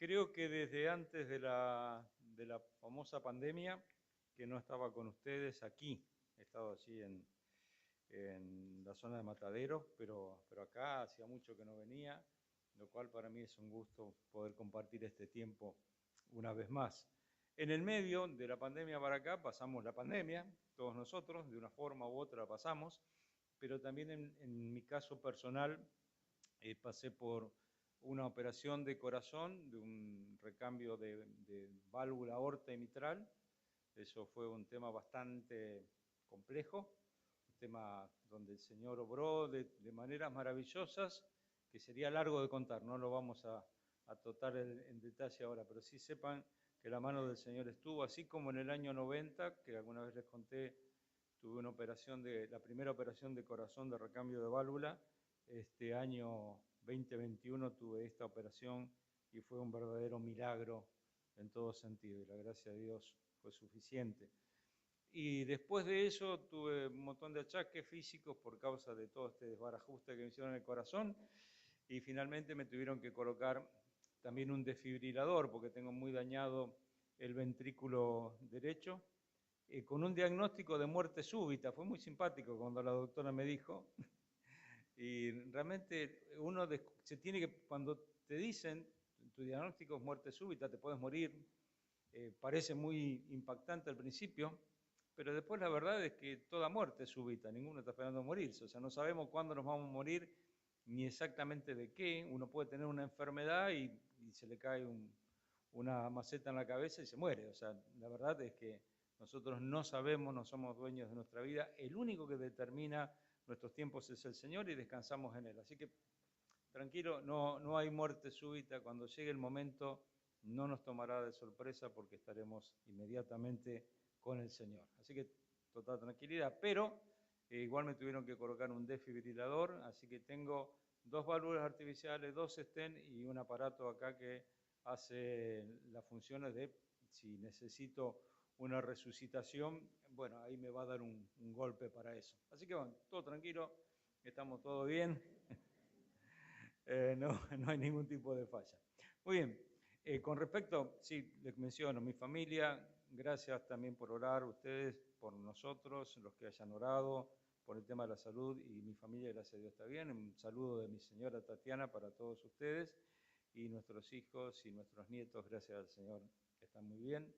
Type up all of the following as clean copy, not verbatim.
Creo que desde antes de la famosa pandemia, que no estaba con ustedes aquí, he estado allí en la zona de Mataderos, pero acá hacía mucho que no venía, lo cual para mí es un gusto poder compartir este tiempo una vez más. En el medio de la pandemia para acá pasamos la pandemia, todos nosotros, de una forma u otra la pasamos, pero también en mi caso personal pasé por una operación de corazón, de un recambio de válvula aorta y mitral. Eso fue un tema bastante complejo, un tema donde el Señor obró de maneras maravillosas, que sería largo de contar, no lo vamos a tocar en detalle ahora, pero sí sepan que la mano del Señor estuvo, así como en el año 90, que alguna vez les conté, tuve una operación la primera operación de corazón de recambio de válvula. Este año 2021 tuve esta operación y fue un verdadero milagro en todo sentido, y la gracia de Dios fue suficiente. Y después de eso tuve un montón de achaques físicos por causa de todo este desbarajuste que me hicieron en el corazón, y finalmente me tuvieron que colocar también un desfibrilador porque tengo muy dañado el ventrículo derecho, con un diagnóstico de muerte súbita. Fue muy simpático cuando la doctora me dijo, y realmente uno se tiene que, cuando te dicen tu diagnóstico es muerte súbita, te puedes morir, parece muy impactante al principio, pero después la verdad es que toda muerte es súbita, ninguno está esperando morirse, o sea, no sabemos cuándo nos vamos a morir, ni exactamente de qué. Uno puede tener una enfermedad y se le cae una maceta en la cabeza y se muere, o sea, la verdad es que nosotros no sabemos, no somos dueños de nuestra vida, el único que determina nuestros tiempos es el Señor y descansamos en Él. Así que tranquilo, no hay muerte súbita. Cuando llegue el momento no nos tomará de sorpresa porque estaremos inmediatamente con el Señor. Así que total tranquilidad, pero igual me tuvieron que colocar un desfibrilador, así que tengo dos válvulas artificiales, dos stents y un aparato acá que hace las funciones de, si necesito una resucitación, bueno, ahí me va a dar un golpe para eso. Así que bueno, todo tranquilo, estamos todo bien. No hay ningún tipo de falla. Muy bien, con respecto, sí, les menciono, mi familia, gracias también por orar ustedes, por nosotros, los que hayan orado, por el tema de la salud, y mi familia, gracias a Dios, está bien. Un saludo de mi señora Tatiana para todos ustedes, y nuestros hijos y nuestros nietos, gracias al Señor, están muy bien,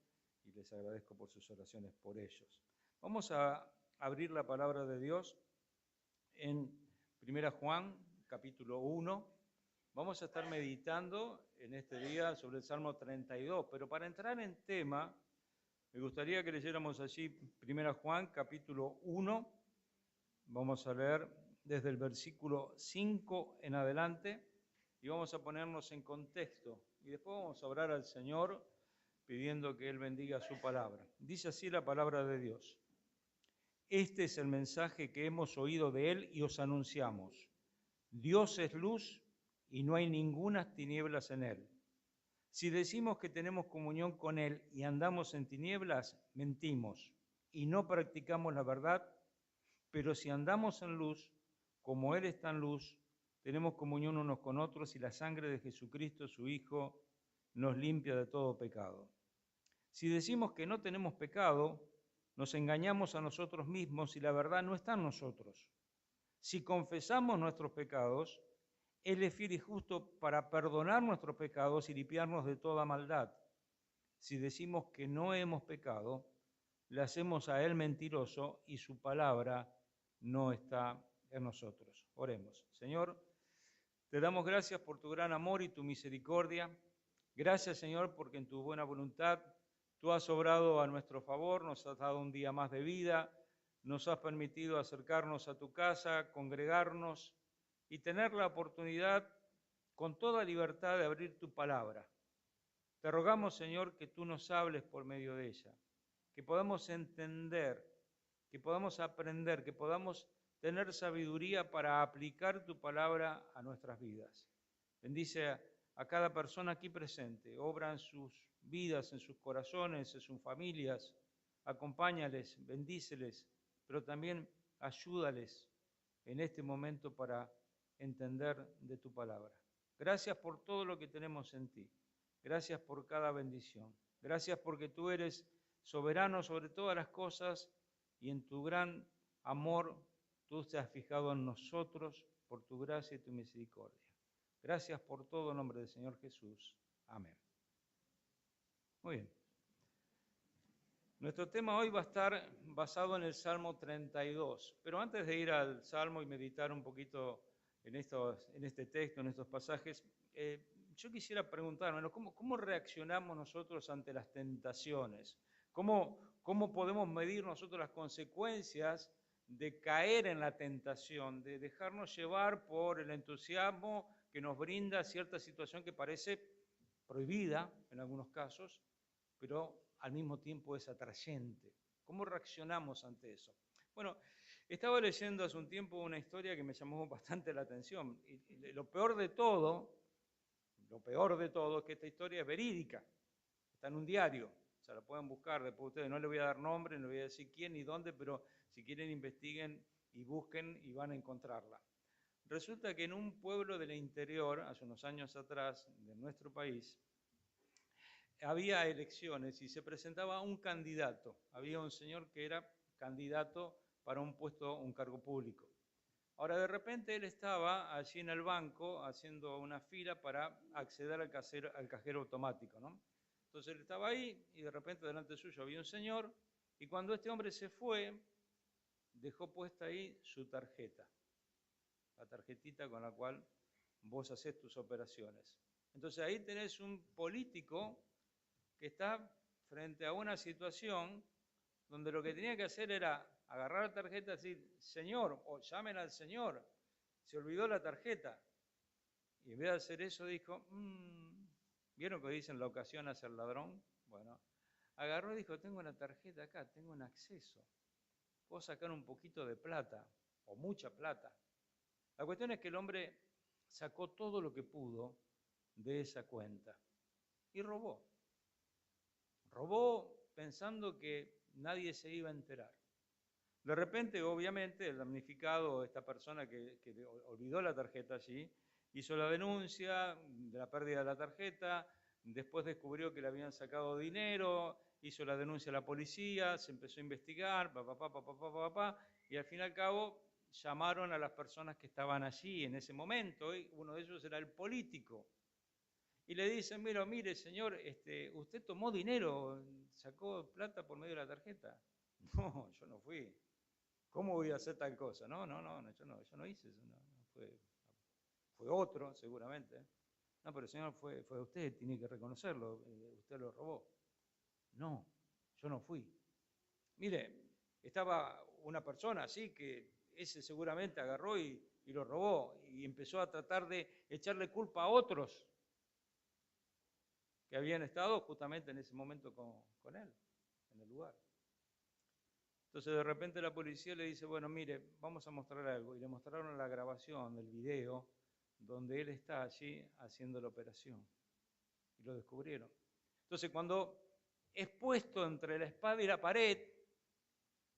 y les agradezco por sus oraciones por ellos. Vamos a abrir la palabra de Dios en 1 Juan, capítulo 1. Vamos a estar meditando en este día sobre el Salmo 32, pero para entrar en tema, me gustaría que leyéramos allí 1 Juan, capítulo 1. Vamos a leer desde el versículo 5 en adelante y vamos a ponernos en contexto. Y después vamos a orar al Señor pidiendo que Él bendiga su palabra. Dice así la palabra de Dios. Este es el mensaje que hemos oído de Él y os anunciamos. Dios es luz y no hay ninguna tinieblas en Él. Si decimos que tenemos comunión con Él y andamos en tinieblas, mentimos y no practicamos la verdad, pero si andamos en luz, como Él está en luz, tenemos comunión unos con otros y la sangre de Jesucristo, su Hijo, nos limpia de todo pecado. Si decimos que no tenemos pecado, nos engañamos a nosotros mismos y la verdad no está en nosotros. Si confesamos nuestros pecados, Él es fiel y justo para perdonar nuestros pecados y limpiarnos de toda maldad. Si decimos que no hemos pecado, le hacemos a Él mentiroso y su palabra no está en nosotros. Oremos. Señor, te damos gracias por tu gran amor y tu misericordia. Gracias, Señor, porque en tu buena voluntad tú has obrado a nuestro favor, nos has dado un día más de vida, nos has permitido acercarnos a tu casa, congregarnos y tener la oportunidad con toda libertad de abrir tu palabra. Te rogamos, Señor, que tú nos hables por medio de ella, que podamos entender, que podamos aprender, que podamos tener sabiduría para aplicar tu palabra a nuestras vidas. Bendice a cada persona aquí presente, obra en sus vidas, en sus corazones, en sus familias, acompáñales, bendíceles, pero también ayúdales en este momento para entender de tu palabra. Gracias por todo lo que tenemos en ti. Gracias por cada bendición. Gracias porque tú eres soberano sobre todas las cosas y en tu gran amor tú te has fijado en nosotros por tu gracia y tu misericordia. Gracias por todo en nombre del Señor Jesús. Amén. Muy bien. Nuestro tema hoy va a estar basado en el Salmo 32, pero antes de ir al Salmo y meditar un poquito en este texto, en estos pasajes, yo quisiera preguntarme, ¿cómo reaccionamos nosotros ante las tentaciones? ¿Cómo podemos medir nosotros las consecuencias de caer en la tentación, de dejarnos llevar por el entusiasmo que nos brinda cierta situación que parece prohibida en algunos casos, pero al mismo tiempo es atrayente? ¿Cómo reaccionamos ante eso? Bueno, estaba leyendo hace un tiempo una historia que me llamó bastante la atención. Y lo peor de todo es que esta historia es verídica. Está en un diario. O sea, la pueden buscar después ustedes. No le voy a dar nombre, no le voy a decir quién ni dónde, pero si quieren investiguen y busquen y van a encontrarla. Resulta que en un pueblo del interior, hace unos años atrás, de nuestro país, había elecciones y se presentaba un candidato. Había un señor que era candidato para un puesto, un cargo público. Ahora, de repente él estaba allí en el banco haciendo una fila para acceder al cajero automático, ¿no? Entonces él estaba ahí y de repente delante suyo había un señor y cuando este hombre se fue, dejó puesta ahí su tarjeta, la tarjetita con la cual vos hacés tus operaciones. Entonces ahí tenés un político que está frente a una situación donde lo que tenía que hacer era agarrar la tarjeta y decir, señor, o llamen al señor, se olvidó la tarjeta. Y en vez de hacer eso dijo, ¿vieron que dicen la ocasión hace el ladrón? Bueno, agarró y dijo, tengo una tarjeta acá, tengo un acceso, puedo sacar un poquito de plata, o mucha plata. La cuestión es que el hombre sacó todo lo que pudo de esa cuenta y robó. Robó pensando que nadie se iba a enterar. De repente, obviamente, el damnificado, esta persona que olvidó la tarjeta allí, hizo la denuncia de la pérdida de la tarjeta, después descubrió que le habían sacado dinero, hizo la denuncia a la policía, se empezó a investigar, y al fin y al cabo llamaron a las personas que estaban allí en ese momento, y uno de ellos era el político. Y le dicen, mire señor, usted tomó dinero, sacó plata por medio de la tarjeta. No, yo no fui. ¿Cómo voy a hacer tal cosa? No, yo no hice eso, fue otro seguramente. No, pero señor, fue usted, tiene que reconocerlo, usted lo robó. No, yo no fui. Mire, estaba una persona así que ese seguramente agarró y lo robó y empezó a tratar de echarle culpa a otros que habían estado justamente en ese momento con él, en el lugar. Entonces de repente la policía le dice, bueno, mire, vamos a mostrar algo. Y le mostraron la grabación del video donde él está allí haciendo la operación. Y lo descubrieron. Entonces cuando es puesto entre la espada y la pared,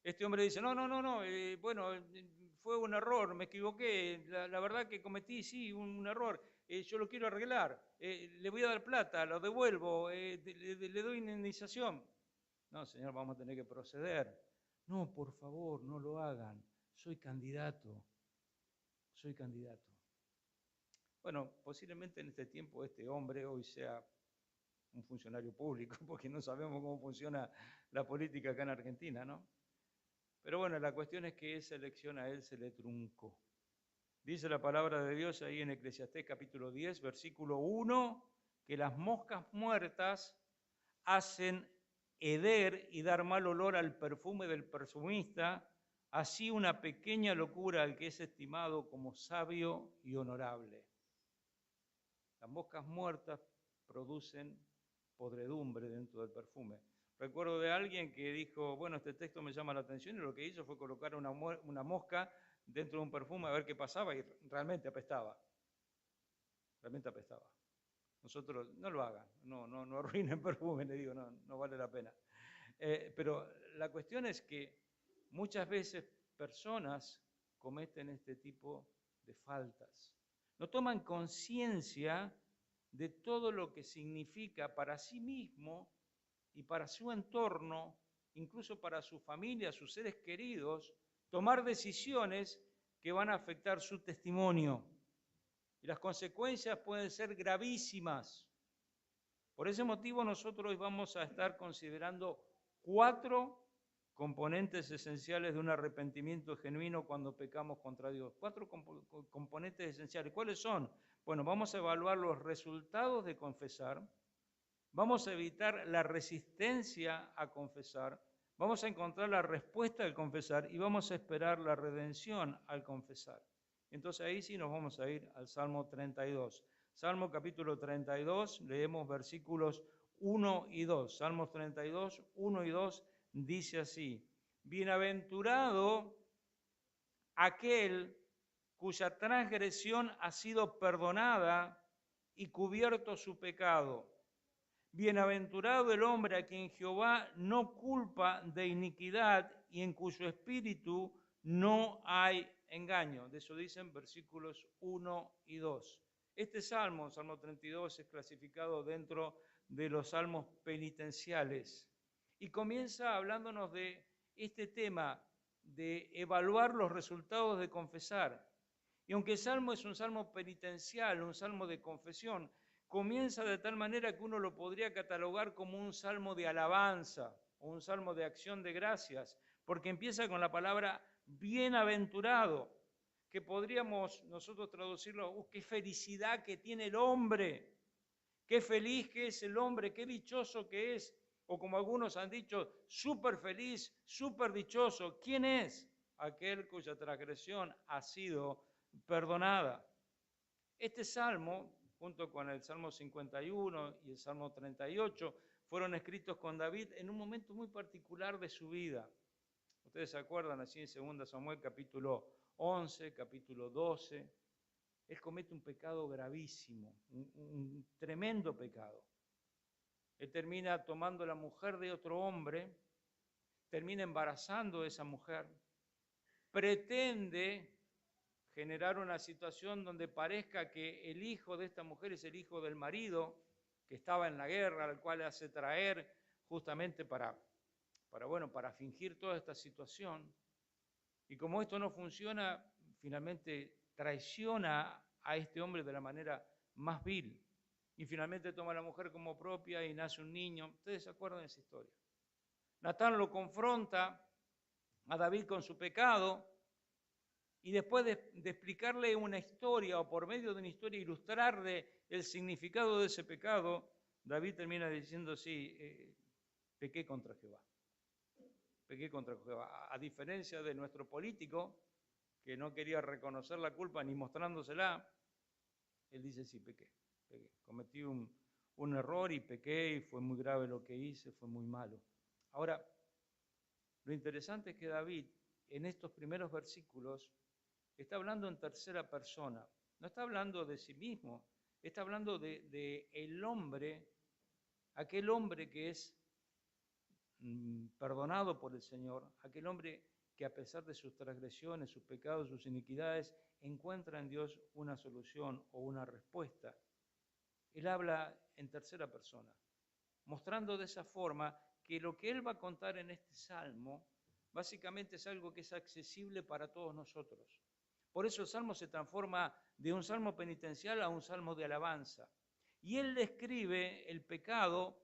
este hombre dice, no, bueno, fue un error, me equivoqué, la verdad que cometí, sí, un error, yo lo quiero arreglar, le voy a dar plata, lo devuelvo, le doy indemnización. No, señor, vamos a tener que proceder. No, por favor, no lo hagan, soy candidato. Bueno, posiblemente en este tiempo este hombre hoy sea un funcionario público, porque no sabemos cómo funciona la política acá en Argentina, ¿no? Pero bueno, la cuestión es que esa elección a él se le truncó. Dice la palabra de Dios ahí en Eclesiastés capítulo 10, versículo 1, que las moscas muertas hacen heder y dar mal olor al perfume del perfumista, así una pequeña locura al que es estimado como sabio y honorable. Las moscas muertas producen podredumbre dentro del perfume. Recuerdo de alguien que dijo, bueno, este texto me llama la atención y lo que hizo fue colocar una mosca dentro de un perfume a ver qué pasaba y realmente apestaba. Realmente apestaba. Nosotros no lo hagan, no arruinen perfume, le digo, no vale la pena. Pero la cuestión es que muchas veces personas cometen este tipo de faltas. No toman conciencia de todo lo que significa para sí mismo y para su entorno, incluso para su familia, sus seres queridos, tomar decisiones que van a afectar su testimonio. Y las consecuencias pueden ser gravísimas. Por ese motivo nosotros hoy vamos a estar considerando 4 componentes esenciales de un arrepentimiento genuino cuando pecamos contra Dios. 4 componentes esenciales. ¿Cuáles son? Bueno, vamos a evaluar los resultados de confesar, vamos a evitar la resistencia a confesar, vamos a encontrar la respuesta al confesar y vamos a esperar la redención al confesar. Entonces ahí sí nos vamos a ir al Salmo 32. Salmo capítulo 32, leemos versículos 1 y 2. Salmos 32, 1 y 2 dice así: bienaventurado aquel cuya transgresión ha sido perdonada y cubierto su pecado. Bienaventurado el hombre a quien Jehová no culpa de iniquidad y en cuyo espíritu no hay engaño. De eso dicen versículos 1 y 2. Este salmo, Salmo 32, es clasificado dentro de los salmos penitenciales y comienza hablándonos de este tema de evaluar los resultados de confesar. Y aunque el salmo es un salmo penitencial, un salmo de confesión, comienza de tal manera que uno lo podría catalogar como un salmo de alabanza o un salmo de acción de gracias, porque empieza con la palabra bienaventurado, que podríamos nosotros traducirlo, qué felicidad que tiene el hombre, qué feliz que es el hombre, qué dichoso que es, o como algunos han dicho, súper feliz, súper dichoso. ¿Quién es? Aquel cuya transgresión ha sido perdonada. Este salmo, junto con el Salmo 51 y el Salmo 38, fueron escritos con David en un momento muy particular de su vida. Ustedes se acuerdan así en 2 Samuel capítulo 11, capítulo 12. Él comete un pecado gravísimo, un tremendo pecado. Él termina tomando la mujer de otro hombre, termina embarazando a esa mujer, pretende generar una situación donde parezca que el hijo de esta mujer es el hijo del marido que estaba en la guerra, al cual hace traer justamente para fingir toda esta situación. Y como esto no funciona, finalmente traiciona a este hombre de la manera más vil. Y finalmente toma a la mujer como propia y nace un niño. Ustedes se acuerdan de esa historia. Natán lo confronta a David con su pecado, y después de explicarle una historia, o por medio de una historia ilustrarle el significado de ese pecado, David termina diciendo, sí, pequé contra Jehová. Pequé contra Jehová. A diferencia de nuestro político, que no quería reconocer la culpa ni mostrándosela, él dice, sí, pequé. Cometí un error y pequé, y fue muy grave lo que hice, fue muy malo. Ahora, lo interesante es que David, en estos primeros versículos, está hablando en tercera persona, no está hablando de sí mismo, está hablando de el hombre, aquel hombre que es perdonado por el Señor, aquel hombre que a pesar de sus transgresiones, sus pecados, sus iniquidades, encuentra en Dios una solución o una respuesta. Él habla en tercera persona, mostrando de esa forma que lo que él va a contar en este salmo básicamente es algo que es accesible para todos nosotros. Por eso el salmo se transforma de un salmo penitencial a un salmo de alabanza. Y él describe el pecado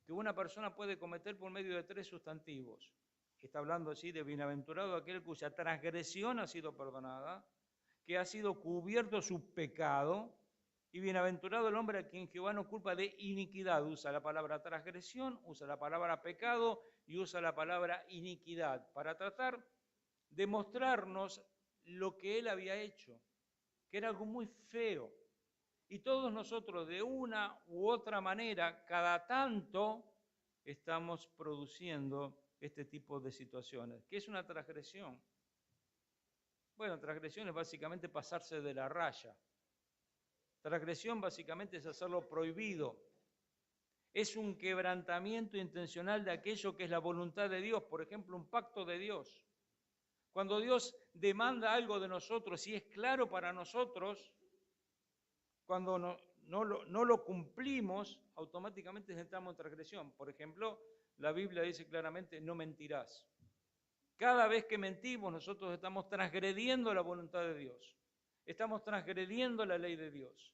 que una persona puede cometer por medio de 3 sustantivos. Está hablando así de bienaventurado aquel cuya transgresión ha sido perdonada, que ha sido cubierto su pecado, y bienaventurado el hombre a quien Jehová no culpa de iniquidad. Usa la palabra transgresión, usa la palabra pecado y usa la palabra iniquidad para tratar de mostrarnos lo que él había hecho, que era algo muy feo. Y todos nosotros, de una u otra manera, cada tanto estamos produciendo este tipo de situaciones. ¿Qué es una transgresión? Bueno, transgresión es básicamente pasarse de la raya. Transgresión básicamente es hacerlo prohibido. Es un quebrantamiento intencional de aquello que es la voluntad de Dios, por ejemplo, un pacto de Dios. Cuando Dios demanda algo de nosotros y es claro para nosotros, cuando no lo cumplimos, automáticamente entramos en transgresión. Por ejemplo, la Biblia dice claramente, no mentirás. Cada vez que mentimos, nosotros estamos transgrediendo la voluntad de Dios. Estamos transgrediendo la ley de Dios.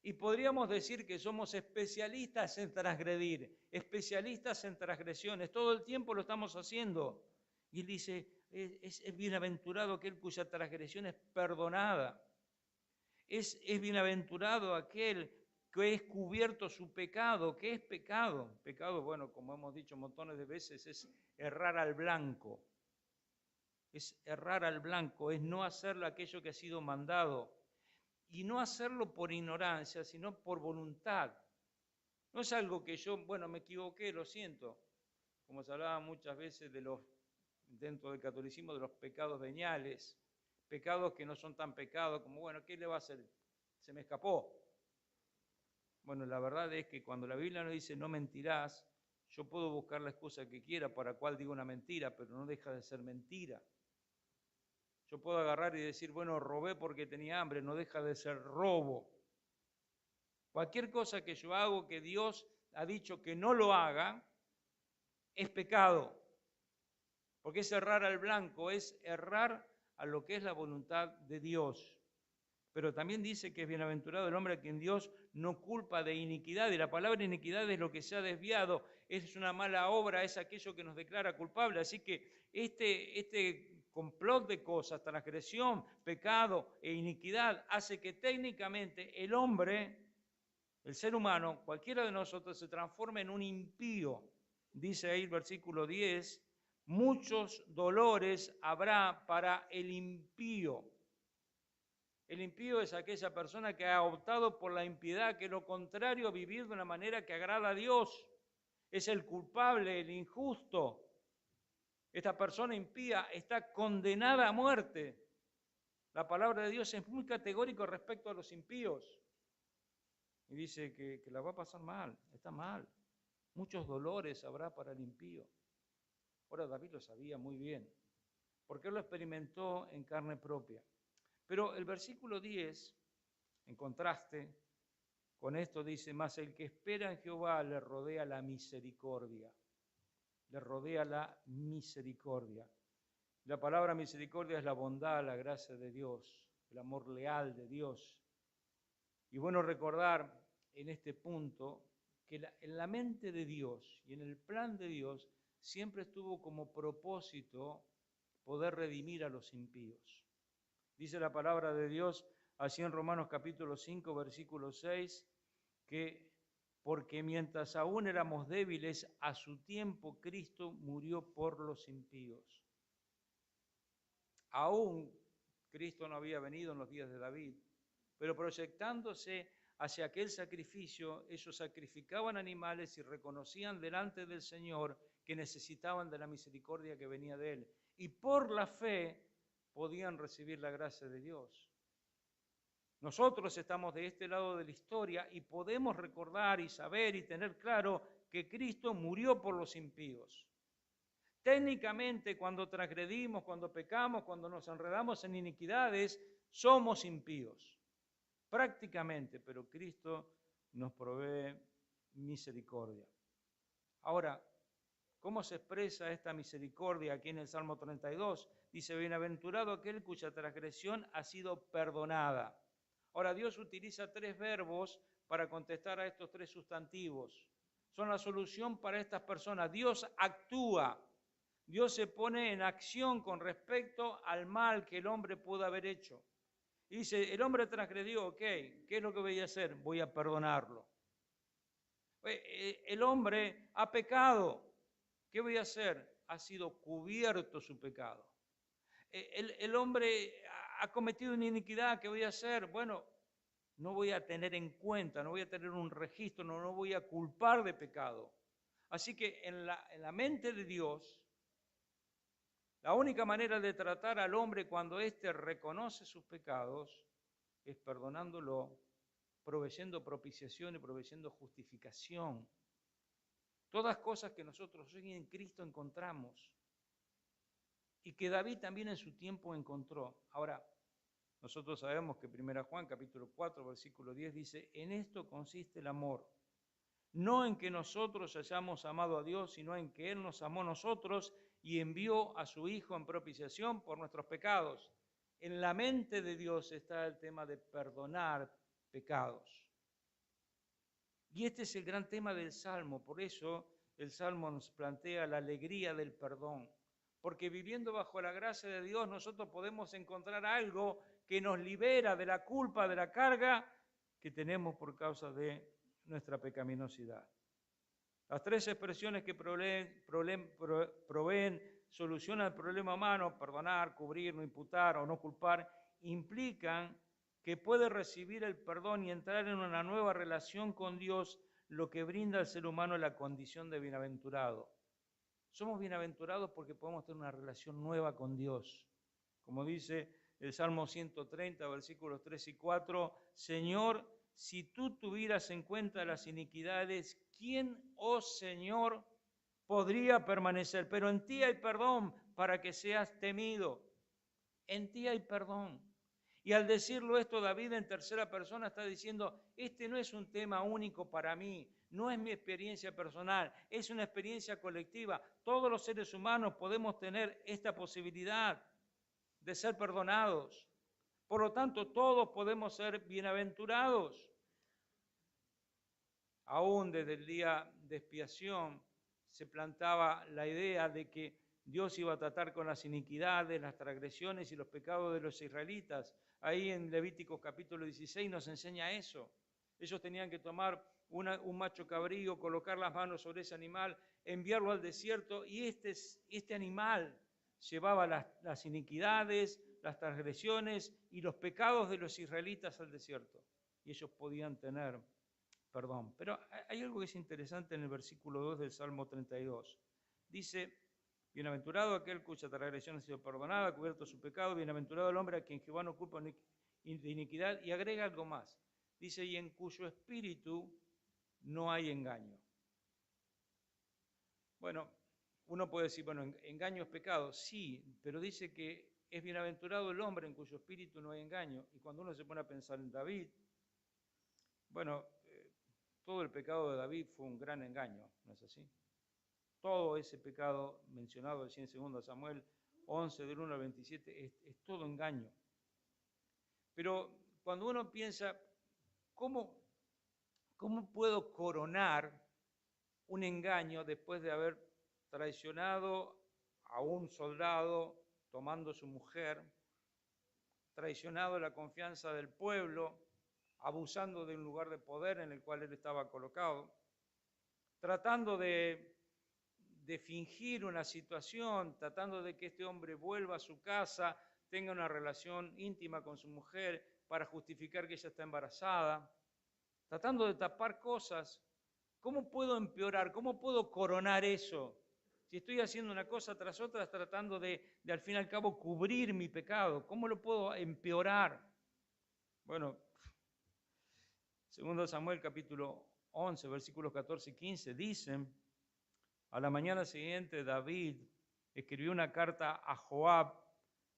Y podríamos decir que somos especialistas en transgredir, especialistas en transgresiones. Todo el tiempo lo estamos haciendo. Y él dice, es bienaventurado aquel cuya transgresión es perdonada. Es bienaventurado aquel que es cubierto su pecado. ¿Qué es pecado? Pecado, bueno, como hemos dicho montones de veces, es errar al blanco. Es errar al blanco, es no hacer aquello que ha sido mandado. Y no hacerlo por ignorancia, sino por voluntad. No es algo que yo, bueno, me equivoqué, lo siento. Como se hablaba muchas veces dentro del catolicismo, de los pecados veniales, pecados que no son tan pecados como, bueno, ¿qué le va a hacer? Se me escapó. Bueno, la verdad es que cuando la Biblia nos dice no mentirás, yo puedo buscar la excusa que quiera para cual digo una mentira, pero no deja de ser mentira. Yo puedo agarrar y decir, bueno, robé porque tenía hambre, no deja de ser robo. Cualquier cosa que yo hago que Dios ha dicho que no lo haga, es pecado. Porque es errar al blanco, es errar a lo que es la voluntad de Dios. Pero también dice que es bienaventurado el hombre a quien Dios no culpa de iniquidad. Y la palabra iniquidad es lo que se ha desviado, es una mala obra, es aquello que nos declara culpable. Así que este complot de cosas, transgresión, pecado e iniquidad, hace que técnicamente el hombre, el ser humano, cualquiera de nosotros, se transforme en un impío. Dice ahí el versículo 10, muchos dolores habrá para el impío. El impío es aquella persona que ha optado por la impiedad, que es lo contrario a vivir de una manera que agrada a Dios. Es el culpable, el injusto. Esta persona impía está condenada a muerte. La palabra de Dios es muy categórico respecto a los impíos. Y dice que la va a pasar mal, está mal. Muchos dolores habrá para el impío. Ahora David lo sabía muy bien, porque él lo experimentó en carne propia. Pero el versículo 10, en contraste con esto, dice, mas el que espera en Jehová le rodea la misericordia. Le rodea la misericordia. La palabra misericordia es la bondad, la gracia de Dios, el amor leal de Dios. Y bueno recordar en este punto que en la mente de Dios y en el plan de Dios siempre estuvo como propósito poder redimir a los impíos. Dice la palabra de Dios así en Romanos capítulo 5, versículo 6, que porque mientras aún éramos débiles, a su tiempo Cristo murió por los impíos. Aún Cristo no había venido en los días de David, pero proyectándose hacia aquel sacrificio, ellos sacrificaban animales y reconocían delante del Señor que necesitaban de la misericordia que venía de Él. Y por la fe podían recibir la gracia de Dios. Nosotros estamos de este lado de la historia y podemos recordar y saber y tener claro que Cristo murió por los impíos. Técnicamente, cuando transgredimos, cuando pecamos, cuando nos enredamos en iniquidades, somos impíos. Prácticamente, pero Cristo nos provee misericordia. Ahora, ¿cómo se expresa esta misericordia aquí en el Salmo 32? Dice, bienaventurado aquel cuya transgresión ha sido perdonada. Ahora, Dios utiliza tres verbos para contestar a estos tres sustantivos. Son la solución para estas personas. Dios actúa. Dios se pone en acción con respecto al mal que el hombre pudo haber hecho. Y dice, el hombre transgredió, ok, ¿qué es lo que voy a hacer? Voy a perdonarlo. El hombre ha pecado, ¿qué voy a hacer? Ha sido cubierto su pecado. El hombre ha cometido una iniquidad, ¿qué voy a hacer? Bueno, no voy a tener en cuenta, no voy a tener un registro, no voy a culpar de pecado. Así que en la mente de Dios, la única manera de tratar al hombre cuando éste reconoce sus pecados es perdonándolo, proveyendo propiciación y proveyendo justificación. Todas cosas que nosotros hoy en Cristo encontramos y que David también en su tiempo encontró. Ahora, Nosotros sabemos que 1 Juan capítulo 4, versículo 10 dice, en esto consiste el amor, no en que nosotros hayamos amado a Dios, sino en que Él nos amó a nosotros y envió a su Hijo en propiciación por nuestros pecados. En la mente de Dios está el tema de perdonar pecados. Y este es el gran tema del Salmo, por eso el Salmo nos plantea la alegría del perdón. Porque viviendo bajo la gracia de Dios nosotros podemos encontrar algo que nos libera de la culpa, de la carga que tenemos por causa de nuestra pecaminosidad. Las tres expresiones que proveen solución al problema humano, perdonar, cubrir, no imputar o no culpar, implican que puede recibir el perdón y entrar en una nueva relación con Dios, lo que brinda al ser humano la condición de bienaventurado. Somos bienaventurados porque podemos tener una relación nueva con Dios. Como dice el Salmo 130, versículos 3 y 4, Señor, si tú tuvieras en cuenta las iniquidades, ¿quién, oh Señor, podría permanecer? Pero en ti hay perdón para que seas temido. En ti hay perdón. Y al decirlo esto, David en tercera persona está diciendo, este no es un tema único para mí, no es mi experiencia personal, es una experiencia colectiva. Todos los seres humanos podemos tener esta posibilidad de ser perdonados. Por lo tanto, todos podemos ser bienaventurados. Aún desde el día de expiación se plantaba la idea de que Dios iba a tratar con las iniquidades, las transgresiones y los pecados de los israelitas. Ahí en Levítico capítulo 16 nos enseña eso. Ellos tenían que tomar un macho cabrío, colocar las manos sobre ese animal, enviarlo al desierto y este animal llevaba las iniquidades, las transgresiones y los pecados de los israelitas al desierto. Y ellos podían tener perdón. Pero hay algo que es interesante en el versículo 2 del Salmo 32. Dice, bienaventurado aquel cuya transgresión ha sido perdonada, cubierto su pecado, bienaventurado el hombre a quien Jehová no culpa de iniquidad, y agrega algo más. Dice, y en cuyo espíritu no hay engaño. Bueno, uno puede decir, bueno, engaño es pecado, sí, pero dice que es bienaventurado el hombre en cuyo espíritu no hay engaño. Y cuando uno se pone a pensar en David, bueno, todo el pecado de David fue un gran engaño, ¿no es así? Todo ese pecado mencionado allí en 2 Samuel 11, del 1 al 27, es todo engaño. Pero cuando uno piensa, ¿cómo puedo coronar un engaño después de haber traicionado a un soldado tomando su mujer, traicionado la confianza del pueblo, abusando de un lugar de poder en el cual él estaba colocado, tratando de fingir una situación, tratando de que este hombre vuelva a su casa, tenga una relación íntima con su mujer para justificar que ella está embarazada, tratando de tapar cosas? ¿Cómo puedo empeorar? ¿Cómo puedo coronar eso? Si estoy haciendo una cosa tras otra, tratando de al fin y al cabo cubrir mi pecado, ¿cómo lo puedo empeorar? Bueno, 2 Samuel capítulo 11, versículos 14 y 15 dicen, a la mañana siguiente David escribió una carta a Joab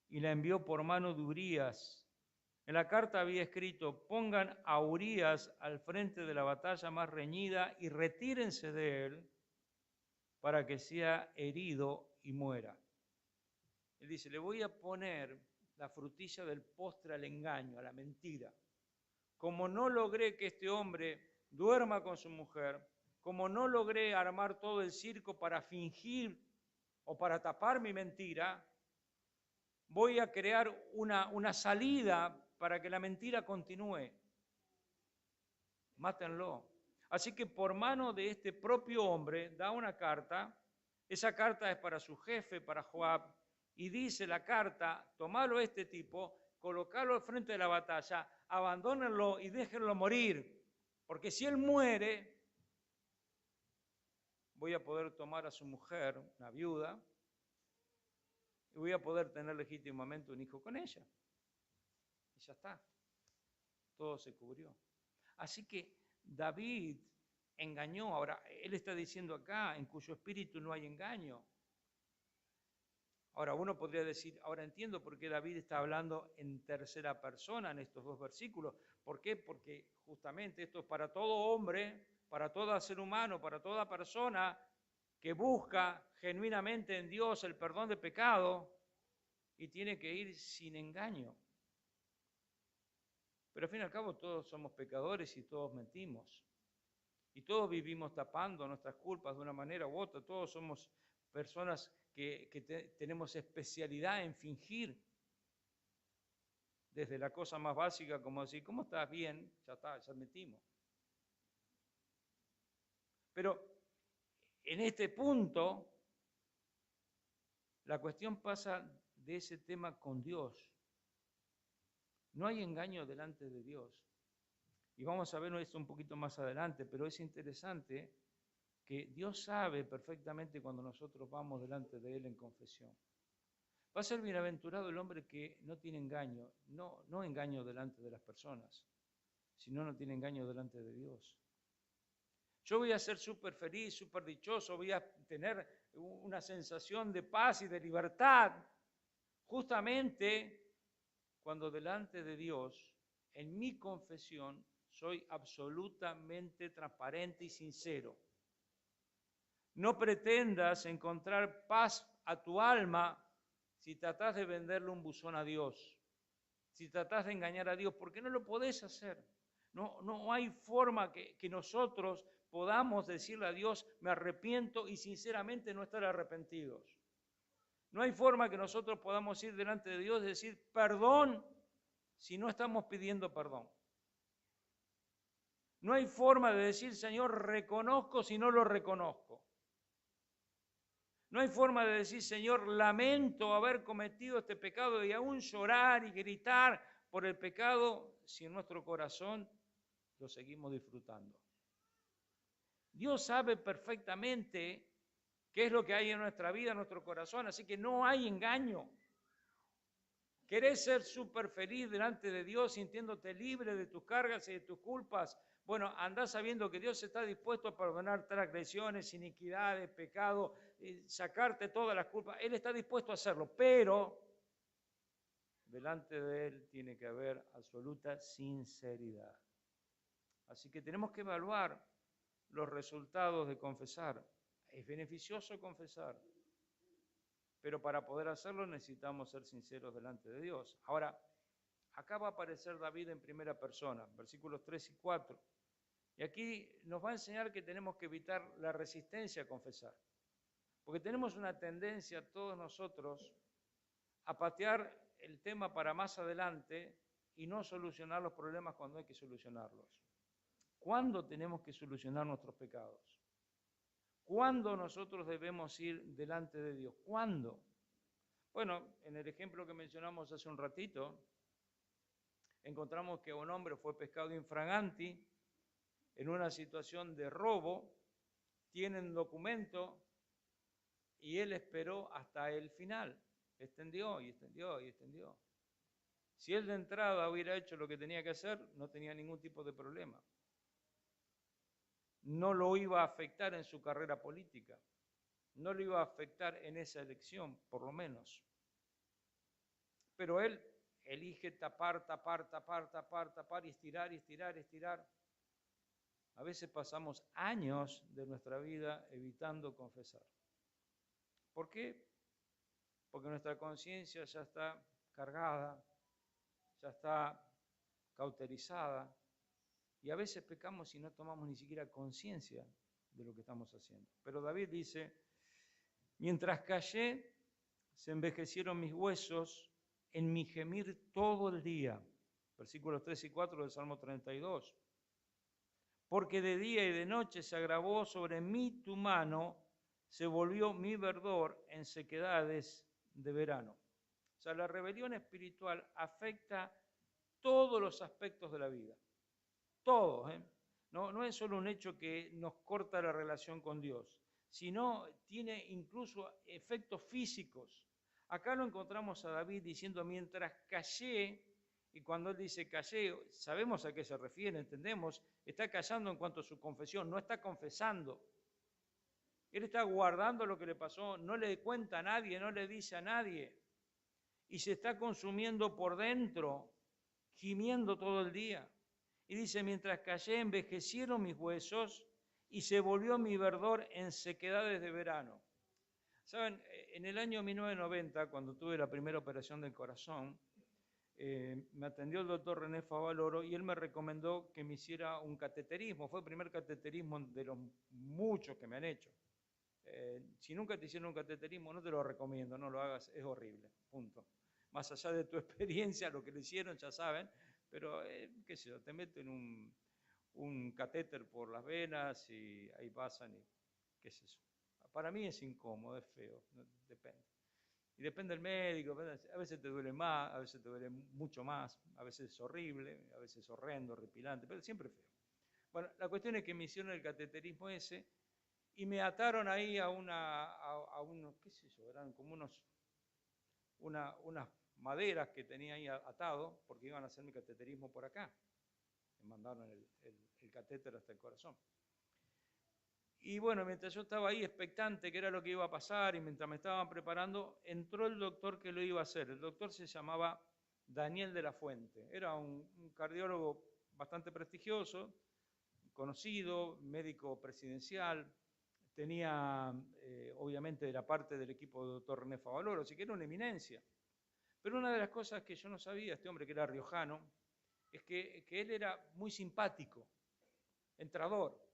y la envió por mano de Urías. En la carta había escrito, pongan a Urías al frente de la batalla más reñida y retírense de él para que sea herido y muera. Él dice, le voy a poner la frutilla del postre al engaño, a la mentira. Como no logré que este hombre duerma con su mujer, como no logré armar todo el circo para fingir o para tapar mi mentira, voy a crear una salida para que la mentira continúe. Mátenlo. Así que por mano de este propio hombre da una carta, esa carta es para su jefe, para Joab, y dice la carta, tomalo a este tipo, colocalo al frente de la batalla, abandónenlo y déjenlo morir, porque si él muere, voy a poder tomar a su mujer, una viuda, y voy a poder tener legítimamente un hijo con ella. Y ya está, todo se cubrió. Así que David engañó. Ahora, él está diciendo acá, en cuyo espíritu no hay engaño. Ahora, uno podría decir, ahora entiendo por qué David está hablando en tercera persona en estos dos versículos. ¿Por qué? Porque justamente esto es para todo hombre, para todo ser humano, para toda persona que busca genuinamente en Dios el perdón de pecado y tiene que ir sin engaño. Pero al fin y al cabo todos somos pecadores y todos mentimos. Y todos vivimos tapando nuestras culpas de una manera u otra. Todos somos personas que tenemos especialidad en fingir. Desde la cosa más básica como decir, ¿cómo estás? Bien, ya está, ya mentimos. Pero en este punto, la cuestión pasa de ese tema con Dios. No hay engaño delante de Dios. Y vamos a ver esto un poquito más adelante, pero es interesante que Dios sabe perfectamente cuando nosotros vamos delante de Él en confesión. Va a ser bienaventurado el hombre que no tiene engaño, no engaño delante de las personas, sino no tiene engaño delante de Dios. Yo voy a ser súper feliz, súper dichoso, voy a tener una sensación de paz y de libertad, justamente cuando delante de Dios, en mi confesión, soy absolutamente transparente y sincero. No pretendas encontrar paz a tu alma si tratás de venderle un buzón a Dios, si tratás de engañar a Dios, porque no lo podés hacer. No hay forma que nosotros podamos decirle a Dios, me arrepiento y sinceramente no estar arrepentidos. No hay forma que nosotros podamos ir delante de Dios y decir perdón si no estamos pidiendo perdón. No hay forma de decir, Señor, reconozco si no lo reconozco. No hay forma de decir, Señor, lamento haber cometido este pecado y aún llorar y gritar por el pecado si en nuestro corazón lo seguimos disfrutando. Dios sabe perfectamente qué es lo que hay en nuestra vida, en nuestro corazón, así que no hay engaño. ¿Querés ser súper feliz delante de Dios, sintiéndote libre de tus cargas y de tus culpas? Bueno, andá sabiendo que Dios está dispuesto a perdonar transgresiones, iniquidades, pecado, sacarte todas las culpas. Él está dispuesto a hacerlo, pero delante de Él tiene que haber absoluta sinceridad. Así que tenemos que evaluar los resultados de confesar. Es beneficioso confesar, pero para poder hacerlo necesitamos ser sinceros delante de Dios. Ahora, acá va a aparecer David en primera persona, versículos 3 y 4. Y aquí nos va a enseñar que tenemos que evitar la resistencia a confesar. Porque tenemos una tendencia todos nosotros a patear el tema para más adelante y no solucionar los problemas cuando hay que solucionarlos. ¿Cuándo tenemos que solucionar nuestros pecados? ¿Cuándo nosotros debemos ir delante de Dios? ¿Cuándo? Bueno, en el ejemplo que mencionamos hace un ratito, encontramos que un hombre fue pescado infraganti en una situación de robo, tienen documento y él esperó hasta el final. Extendió y extendió y extendió. Si él de entrada hubiera hecho lo que tenía que hacer, no tenía ningún tipo de problema. No lo iba a afectar en su carrera política. No lo iba a afectar en esa elección, por lo menos. Pero él elige tapar y estirar. A veces pasamos años de nuestra vida evitando confesar. ¿Por qué? Porque nuestra conciencia ya está cargada, ya está cauterizada, y a veces pecamos y no tomamos ni siquiera conciencia de lo que estamos haciendo. Pero David dice, mientras callé, se envejecieron mis huesos en mi gemir todo el día. Versículos 3 y 4 del Salmo 32. Porque de día y de noche se agravó sobre mí tu mano, se volvió mi verdor en sequedades de verano. O sea, la rebelión espiritual afecta todos los aspectos de la vida. Todos, ¿eh? No es solo un hecho que nos corta la relación con Dios, sino tiene incluso efectos físicos. Acá lo encontramos a David diciendo, mientras callé, y cuando él dice callé, sabemos a qué se refiere, entendemos, está callando en cuanto a su confesión, no está confesando. Él está guardando lo que le pasó, no le cuenta a nadie, no le dice a nadie. Y se está consumiendo por dentro, gimiendo todo el día. Y dice, mientras callé, envejecieron mis huesos y se volvió mi verdor en sequedades de verano. Saben, en el año 1990, cuando tuve la primera operación del corazón, me atendió el doctor René Favaloro y él me recomendó que me hiciera un cateterismo. Fue el primer cateterismo de los muchos que me han hecho. Si nunca te hicieron un cateterismo, no te lo recomiendo, no lo hagas, es horrible, punto. Más allá de tu experiencia, lo que le hicieron ya saben, pero qué sé yo, te meten un catéter por las venas y ahí pasan y qué es eso. Para mí es incómodo, es feo, depende. Y depende del médico, a veces te duele más, a veces te duele mucho más, a veces es horrible, a veces es horrendo, horripilante, pero siempre feo. Bueno, la cuestión es que me hicieron el cateterismo ese y me ataron ahí a unos, qué sé yo, eran como unas maderas que tenía ahí atado porque iban a hacer mi cateterismo por acá. Me mandaron el catéter hasta el corazón. Y bueno, mientras yo estaba ahí expectante qué era lo que iba a pasar y mientras me estaban preparando, entró el doctor que lo iba a hacer. El doctor se llamaba Daniel de la Fuente. Era un cardiólogo bastante prestigioso, conocido, médico presidencial. Tenía, obviamente, de la parte del equipo del doctor René Favaloro, así que era una eminencia. Pero una de las cosas que yo no sabía, este hombre que era riojano, es que él era muy simpático, entrador.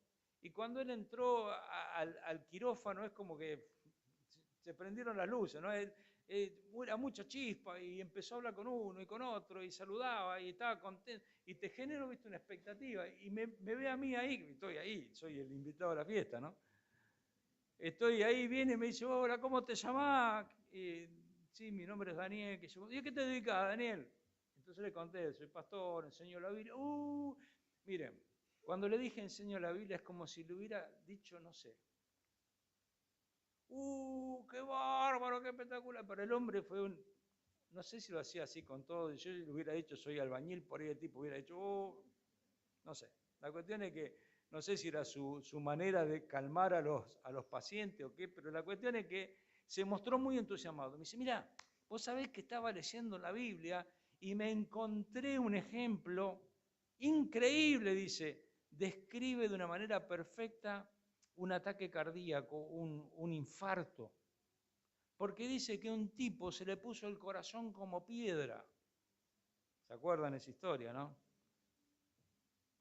Y cuando él entró al quirófano es como que se prendieron las luces, ¿no? Era mucha chispa y empezó a hablar con uno y con otro y saludaba y estaba contento y te generó, viste, una expectativa y me ve a mí ahí, estoy ahí, soy el invitado a la fiesta, ¿no? Estoy ahí, viene y me dice, hola, ¿cómo te llamás? Sí, mi nombre es Daniel. ¿Y a qué te dedicas, Daniel? Entonces le conté, soy pastor, enseño la Biblia. Miren, cuando le dije enseño la Biblia es como si le hubiera dicho, no sé. ¡Qué bárbaro, qué espectacular! Pero el hombre fue no sé si lo hacía así con todo. Yo le hubiera dicho, soy albañil, por ahí el tipo hubiera dicho, no sé. La cuestión es que no sé si era su manera de calmar a los pacientes o qué, pero la cuestión es que se mostró muy entusiasmado. Me dice, mira, vos sabés que estaba leyendo la Biblia y me encontré un ejemplo increíble, dice, describe de una manera perfecta un ataque cardíaco, un infarto, porque dice que un tipo se le puso el corazón como piedra. ¿Se acuerdan esa historia, no?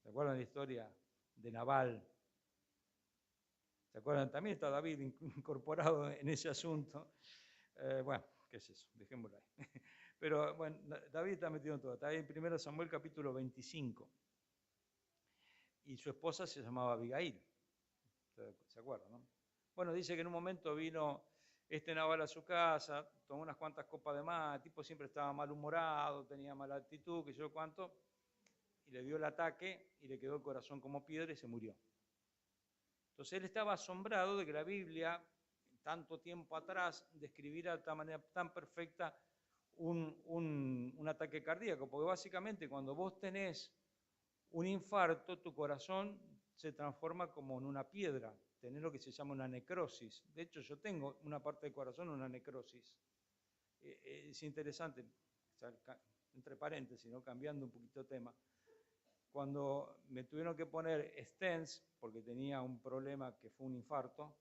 ¿Se acuerdan la historia de Nabal? ¿Se acuerdan? También está David incorporado en ese asunto. Bueno, ¿qué es eso? Dejémoslo ahí. Pero bueno, David está metido en todo. Está ahí en 1 Samuel capítulo 25. Y su esposa se llamaba Abigail. ¿Se acuerdan, no? Bueno, dice que en un momento vino este Nabal a su casa, tomó unas cuantas copas de más, el tipo siempre estaba malhumorado, tenía mala actitud, que yo cuánto, y le dio el ataque y le quedó el corazón como piedra y se murió. Entonces él estaba asombrado de que la Biblia, tanto tiempo atrás, describiera de manera tan perfecta un ataque cardíaco, porque básicamente cuando vos tenés un infarto, tu corazón se transforma como en una piedra, tenés lo que se llama una necrosis. De hecho, yo tengo una parte del corazón, una necrosis. Es interesante, entre paréntesis, ¿no? Cambiando un poquito de tema. Cuando me tuvieron que poner stents, porque tenía un problema que fue un infarto,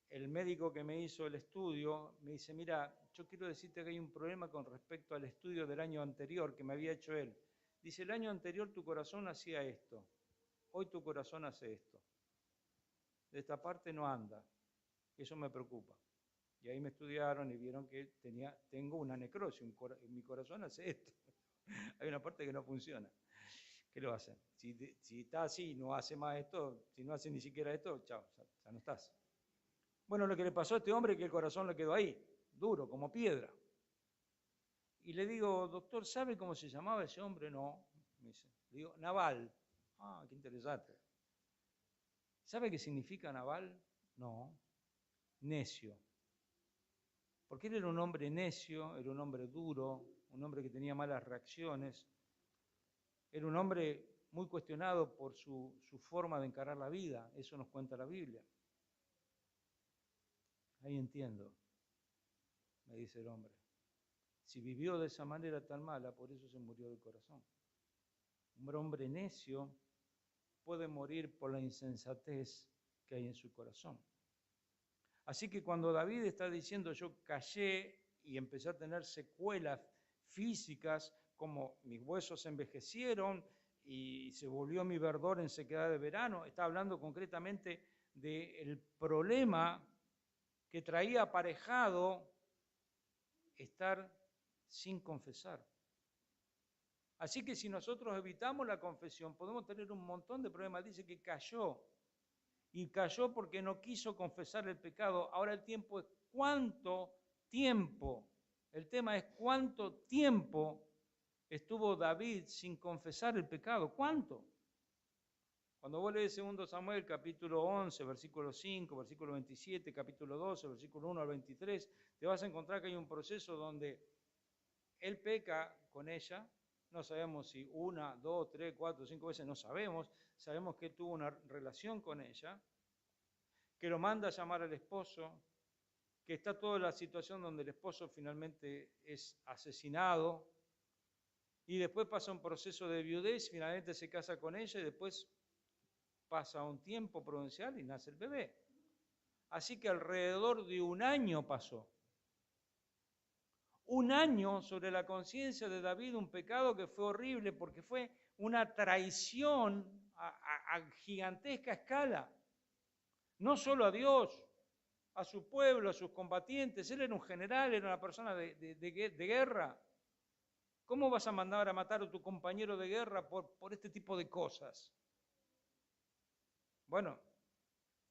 el médico que me hizo el estudio me dice, mira, yo quiero decirte que hay un problema con respecto al estudio del año anterior que me había hecho él. Dice, el año anterior tu corazón hacía esto, hoy tu corazón hace esto. De esta parte no anda, eso me preocupa. Y ahí me estudiaron y vieron que tengo una necrosis, mi corazón hace esto. Hay una parte que no funciona. ¿Qué lo hacen? Si está así, no hace más esto, si no hace ni siquiera esto, chao, ya no estás. Bueno, lo que le pasó a este hombre es que el corazón le quedó ahí, duro, como piedra. Y le digo, doctor, ¿sabe cómo se llamaba ese hombre? No, me dice. Le digo, Nabal. Ah, qué interesante. ¿Sabe qué significa Nabal? No, necio. Porque él era un hombre necio, era un hombre duro, un hombre que tenía malas reacciones, era un hombre muy cuestionado por su forma de encarar la vida, eso nos cuenta la Biblia. ahí entiendo, me dice el hombre. Si vivió de esa manera tan mala, por eso se murió del corazón. Un hombre necio puede morir por la insensatez que hay en su corazón. Así que cuando David está diciendo yo callé y empecé a tener secuelas físicas, como mis huesos envejecieron y se volvió mi verdor en sequedad de verano, está hablando concretamente del problema que traía aparejado estar sin confesar. Así que si nosotros evitamos la confesión, podemos tener un montón de problemas. Dice que cayó, y cayó porque no quiso confesar el pecado. Ahora el tiempo es cuánto tiempo. El tema es cuánto tiempo estuvo David sin confesar el pecado. ¿Cuánto? Cuando vos lees 2 Samuel, capítulo 11, versículo 5, versículo 27, capítulo 12, versículo 1 al 23, te vas a encontrar que hay un proceso donde él peca con ella. No sabemos si 1, 2, 3, 4, 5 veces, no sabemos. Sabemos que él tuvo una relación con ella, que lo manda a llamar al esposo, que está toda la situación donde el esposo finalmente es asesinado, y después pasa un proceso de viudez, finalmente se casa con ella, y después pasa un tiempo prudencial y nace el bebé. Así que alrededor de un año pasó. Un año sobre la conciencia de David, un pecado que fue horrible porque fue una traición a gigantesca escala. No solo a Dios, a su pueblo, a sus combatientes. Él era un general, era una persona de guerra. ¿Cómo vas a mandar a matar a tu compañero de guerra por este tipo de cosas? Bueno,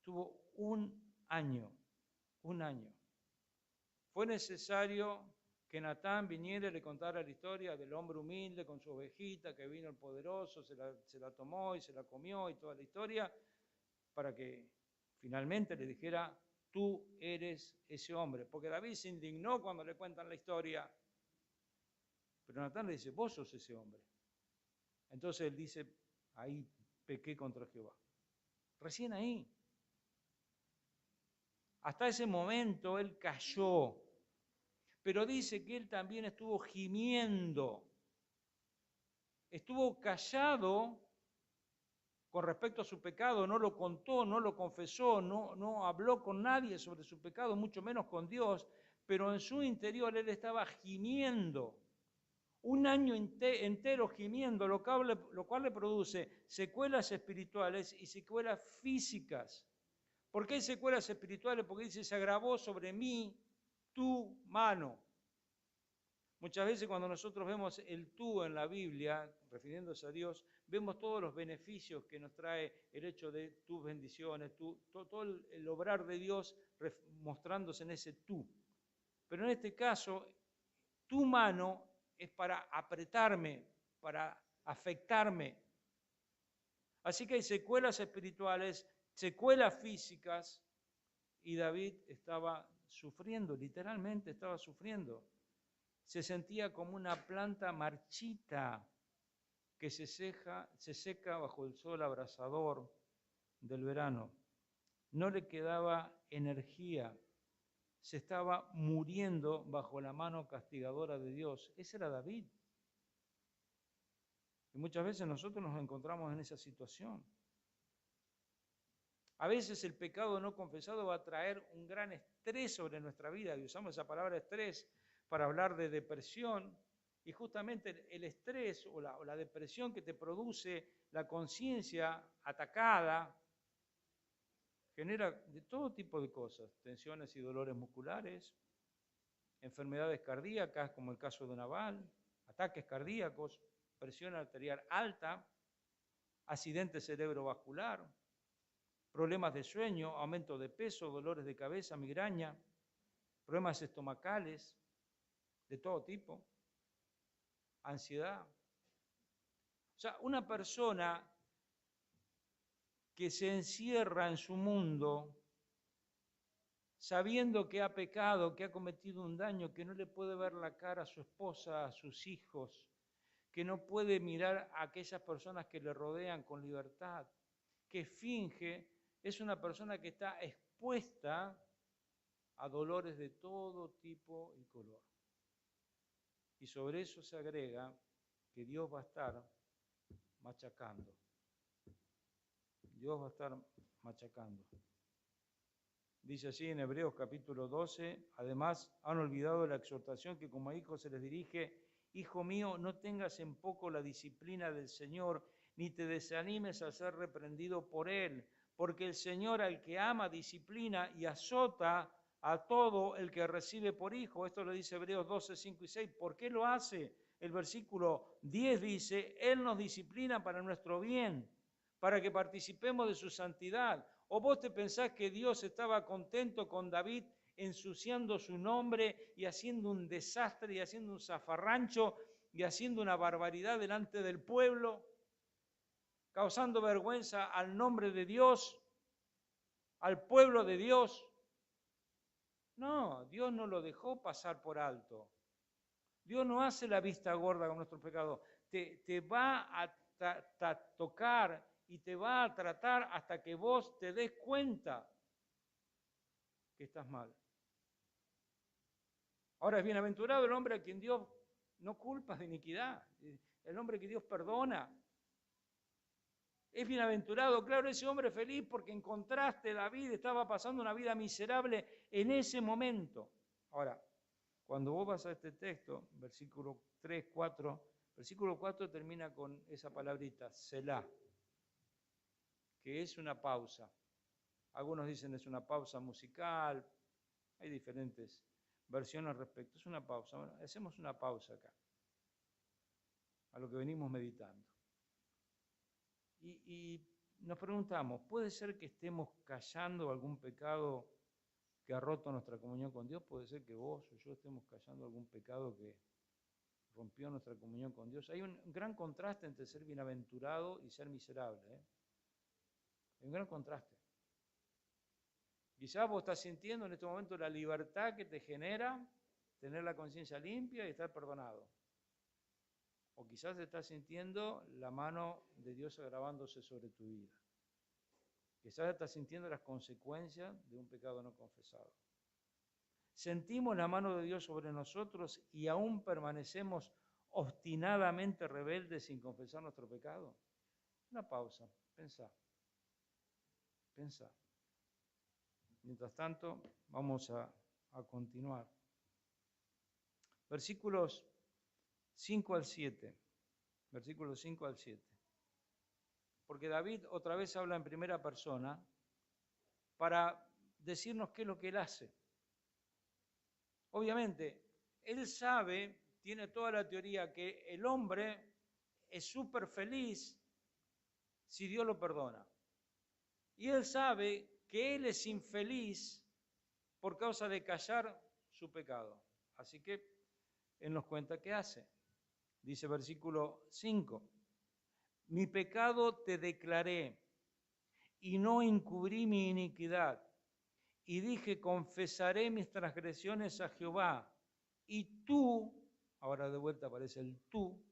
tuvo un año. Fue necesario que Natán viniera y le contara la historia del hombre humilde con su ovejita, que vino el poderoso, se la tomó y se la comió y toda la historia, para que finalmente le dijera, tú eres ese hombre. Porque David se indignó cuando le cuentan la historia, pero Natán le dice, vos sos ese hombre. Entonces él dice, ahí pequé contra Jehová. Recién ahí. Hasta ese momento él cayó, pero dice que él también estuvo gimiendo, estuvo callado con respecto a su pecado, no lo contó, no lo confesó, no habló con nadie sobre su pecado, mucho menos con Dios, pero en su interior él estaba gimiendo, un año entero gimiendo, lo cual le produce secuelas espirituales y secuelas físicas. ¿Por qué hay secuelas espirituales? Porque dice, se agravó sobre mí tu mano. Muchas veces cuando nosotros vemos el tú en la Biblia, refiriéndose a Dios, vemos todos los beneficios que nos trae el hecho de tus bendiciones, todo el obrar de Dios mostrándose en ese tú. Pero en este caso, tu mano es para apretarme, para afectarme. Así que hay secuelas espirituales, secuelas físicas, y David estaba sufriendo, literalmente estaba sufriendo. Se sentía como una planta marchita que se seca bajo el sol abrasador del verano. No le quedaba energía, se estaba muriendo bajo la mano castigadora de Dios. Ese era David. Y muchas veces nosotros nos encontramos en esa situación. A veces el pecado no confesado va a traer un gran estrés sobre nuestra vida, y usamos esa palabra estrés para hablar de depresión, y justamente el estrés o la depresión que te produce la conciencia atacada genera de todo tipo de cosas, tensiones y dolores musculares, enfermedades cardíacas como el caso de Nabal, ataques cardíacos, presión arterial alta, accidente cerebrovascular, problemas de sueño, aumento de peso, dolores de cabeza, migraña, problemas estomacales de todo tipo, ansiedad. O sea, una persona que se encierra en su mundo sabiendo que ha pecado, que ha cometido un daño, que no le puede ver la cara a su esposa, a sus hijos, que no puede mirar a aquellas personas que le rodean con libertad, que finge, es una persona que está expuesta a dolores de todo tipo y color. Y sobre eso se agrega que Dios va a estar machacando. Dios va a estar machacando. Dice así en Hebreos capítulo 12, además han olvidado la exhortación que como a hijos se les dirige: Hijo mío, no tengas en poco la disciplina del Señor, ni te desanimes al ser reprendido por Él, porque el Señor al que ama disciplina y azota a todo el que recibe por hijo. Esto lo dice Hebreos 12, 5 y 6. ¿Por qué lo hace? El versículo 10 dice: Él nos disciplina para nuestro bien, para que participemos de su santidad. ¿O vos te pensás que Dios estaba contento con David ensuciando su nombre y haciendo un desastre y haciendo un zafarrancho y haciendo una barbaridad delante del pueblo, causando vergüenza al nombre de Dios, al pueblo de Dios? No, Dios no lo dejó pasar por alto. Dios no hace la vista gorda con nuestro pecado. Te va a tocar y te va a tratar hasta que vos te des cuenta que estás mal. Ahora, es bienaventurado el hombre a quien Dios no culpa de iniquidad, el hombre que Dios perdona. Es bienaventurado, claro, ese hombre feliz porque en contraste David estaba pasando una vida miserable en ese momento. Ahora, cuando vos vas a este texto, versículo 3, 4, versículo 4 termina con esa palabrita, Selah, que es una pausa. Algunos dicen es una pausa musical, hay diferentes versiones al respecto. Es una pausa. Bueno, hacemos una pausa acá, a lo que venimos meditando. Y nos preguntamos, ¿puede ser que estemos callando algún pecado que ha roto nuestra comunión con Dios? ¿Puede ser que vos o yo estemos callando algún pecado que rompió nuestra comunión con Dios? Hay un gran contraste entre ser bienaventurado y ser miserable, ¿eh? Hay un gran contraste. Quizás vos estás sintiendo en este momento la libertad que te genera tener la conciencia limpia y estar perdonado. O quizás estás sintiendo la mano de Dios agravándose sobre tu vida. Quizás estás sintiendo las consecuencias de un pecado no confesado. Sentimos la mano de Dios sobre nosotros y aún permanecemos obstinadamente rebeldes sin confesar nuestro pecado. Una pausa, pensá. Mientras tanto, vamos a continuar. Versículos 5 al 7. Versículos 5 al 7. Porque David otra vez habla en primera persona para decirnos qué es lo que él hace. Obviamente, él sabe, tiene toda la teoría, que el hombre es súper feliz si Dios lo perdona. Y él sabe que él es infeliz por causa de callar su pecado. Así que él nos cuenta qué hace. Dice versículo 5, mi pecado te declaré y no encubrí mi iniquidad. Y dije, confesaré mis transgresiones a Jehová. Y tú, ahora de vuelta aparece el tú,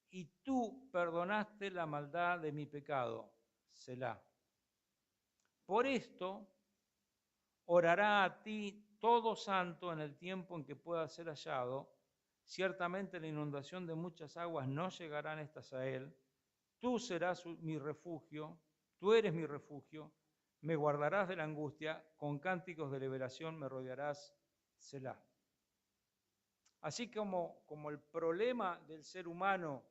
y tú perdonaste la maldad de mi pecado. Selah. Por esto, orará a ti todo santo en el tiempo en que pueda ser hallado. Ciertamente la inundación de muchas aguas no llegarán estas a él. Tú serás mi refugio, tú eres mi refugio, me guardarás de la angustia, con cánticos de liberación me rodearás, Selah. Así como el problema del ser humano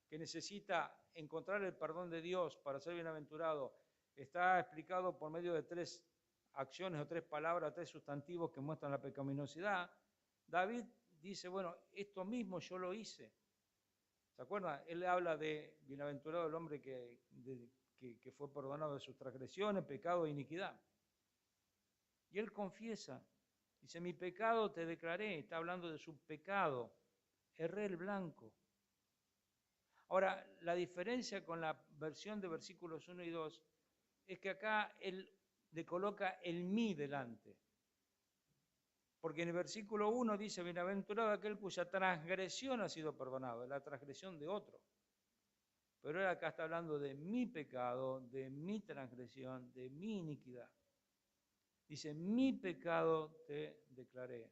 que necesita encontrar el perdón de Dios para ser bienaventurado está explicado por medio de 3 acciones o 3 palabras, 3 sustantivos que muestran la pecaminosidad, David dice, bueno, esto mismo yo lo hice. ¿Se acuerdan? Él habla de bienaventurado el hombre que fue perdonado de sus transgresiones, pecado e iniquidad. Y él confiesa, dice, mi pecado te declaré, está hablando de su pecado, erré el blanco. Ahora, la diferencia con la versión de versículos 1 y 2 es que acá él le coloca el mí delante. Porque en el versículo 1 dice, bienaventurado aquel cuya transgresión ha sido perdonada, la transgresión de otro. Pero él acá está hablando de mi pecado, de mi transgresión, de mi iniquidad. Dice, mi pecado te declaré.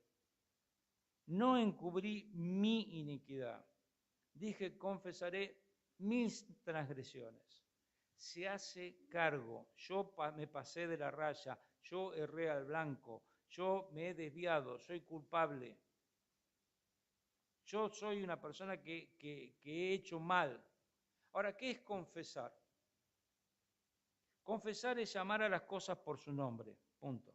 No encubrí mi iniquidad. Dije, confesaré mis transgresiones. Se hace cargo. Yo me pasé de la raya. Yo erré al blanco. Yo me he desviado. Soy culpable. Yo soy una persona que he hecho mal. Ahora, ¿qué es confesar? Confesar es llamar a las cosas por su nombre. Punto.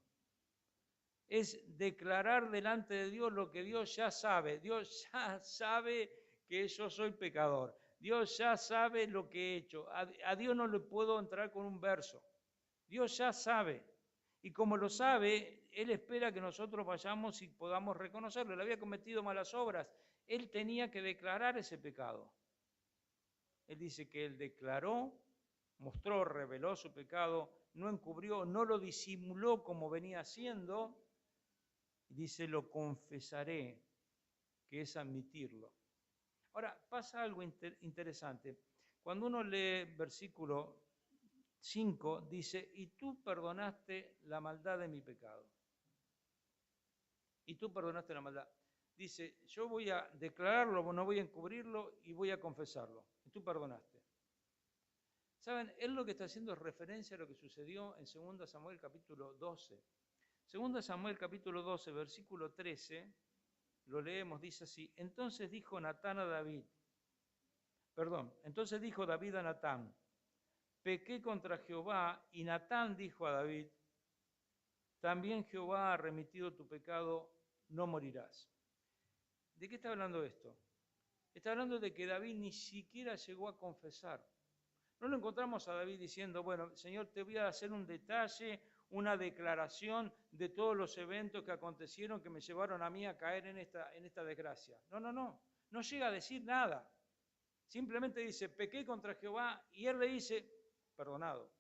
Es declarar delante de Dios lo que Dios ya sabe. Dios ya sabe que yo soy pecador. Dios ya sabe lo que he hecho. A Dios no le puedo entrar con un verso. Dios ya sabe. Y como lo sabe, Él espera que nosotros vayamos y podamos reconocerlo. Él había cometido malas obras. Él tenía que declarar ese pecado. Él dice que Él declaró, mostró, reveló su pecado, no encubrió, no lo disimuló como venía haciendo. Dice, lo confesaré, que es admitirlo. Ahora, pasa algo interesante. Cuando uno lee versículo 5, dice, y tú perdonaste la maldad de mi pecado. Y tú perdonaste la maldad. Dice, yo voy a declararlo, no voy a encubrirlo y voy a confesarlo. Y tú perdonaste. ¿Saben? Él lo que está haciendo es referencia a lo que sucedió en 2 Samuel capítulo 12. 2 Samuel capítulo 12, versículo 13, lo leemos, dice así, entonces dijo David a Natán, pequé contra Jehová, y Natán dijo a David, también Jehová ha remitido tu pecado, no morirás. ¿De qué está hablando esto? Está hablando de que David ni siquiera llegó a confesar. No lo encontramos a David diciendo, bueno, Señor, te voy a hacer un detalle, una declaración de todos los eventos que acontecieron que me llevaron a mí a caer en esta desgracia. No llega a decir nada. Simplemente dice, pequé contra Jehová, y él le dice, perdonado.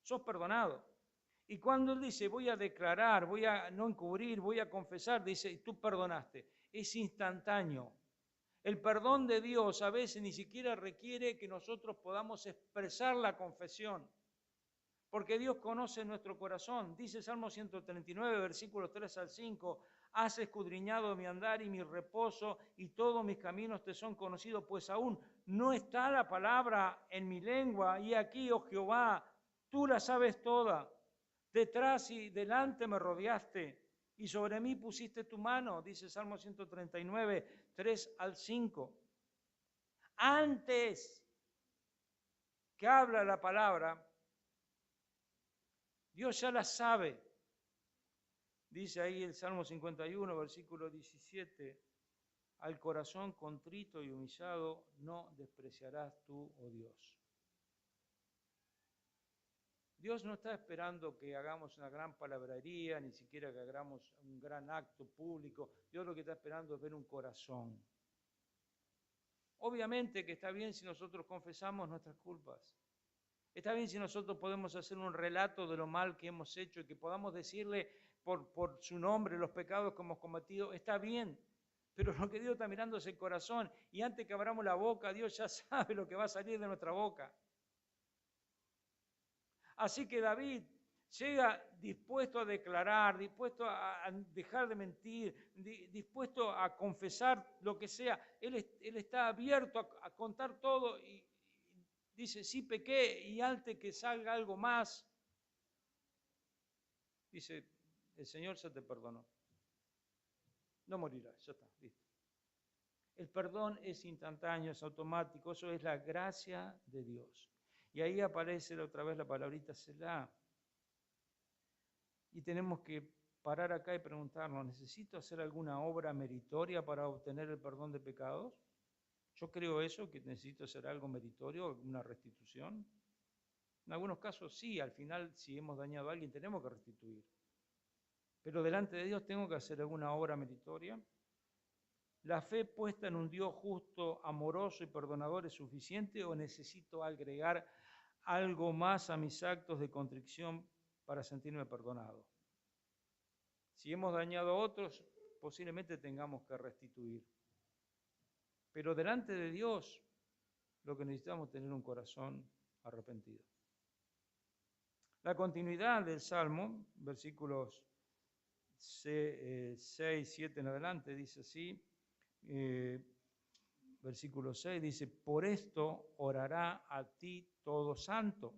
Sos perdonado. Y cuando él dice, voy a declarar, voy a no encubrir, voy a confesar, dice, tú perdonaste. Es instantáneo. El perdón de Dios a veces ni siquiera requiere que nosotros podamos expresar la confesión, porque Dios conoce nuestro corazón. Dice Salmo 139, versículos 3 al 5, has escudriñado mi andar y mi reposo, y todos mis caminos te son conocidos, pues aún no está la palabra en mi lengua, y aquí, oh Jehová, tú la sabes toda. Detrás y delante me rodeaste, y sobre mí pusiste tu mano, dice Salmo 139, 3 al 5. Antes que habla la palabra, Dios ya la sabe. Dice ahí el Salmo 51, versículo 17, al corazón contrito y humillado no despreciarás tú, oh Dios. Dios no está esperando que hagamos una gran palabrería, ni siquiera que hagamos un gran acto público. Dios lo que está esperando es ver un corazón. Obviamente que está bien si nosotros confesamos nuestras culpas. Está bien si nosotros podemos hacer un relato de lo mal que hemos hecho y que podamos decirle por su nombre los pecados que hemos cometido. Está bien, pero lo que Dios está mirando es el corazón. Y antes que abramos la boca, Dios ya sabe lo que va a salir de nuestra boca. Así que David llega dispuesto a declarar, dispuesto a dejar de mentir, dispuesto a confesar lo que sea. Él está abierto a contar todo y dice, sí pequé, y antes que salga algo más, dice, el Señor se te perdonó. No morirás, ya está, listo. El perdón es instantáneo, es automático, eso es la gracia de Dios. Y ahí aparece otra vez la palabrita Selah. Y tenemos que parar acá y preguntarnos, ¿necesito hacer alguna obra meritoria para obtener el perdón de pecados? Yo creo eso, que necesito hacer algo meritorio, una restitución. En algunos casos sí, al final si hemos dañado a alguien tenemos que restituir. Pero delante de Dios tengo que hacer alguna obra meritoria. ¿La fe puesta en un Dios justo, amoroso y perdonador es suficiente o necesito agregar algo más a mis actos de contrición para sentirme perdonado? Si hemos dañado a otros, posiblemente tengamos que restituir. Pero delante de Dios, lo que necesitamos es tener un corazón arrepentido. La continuidad del Salmo, versículos 6, 7 en adelante, dice así, versículo 6 dice, por esto orará a ti todo santo.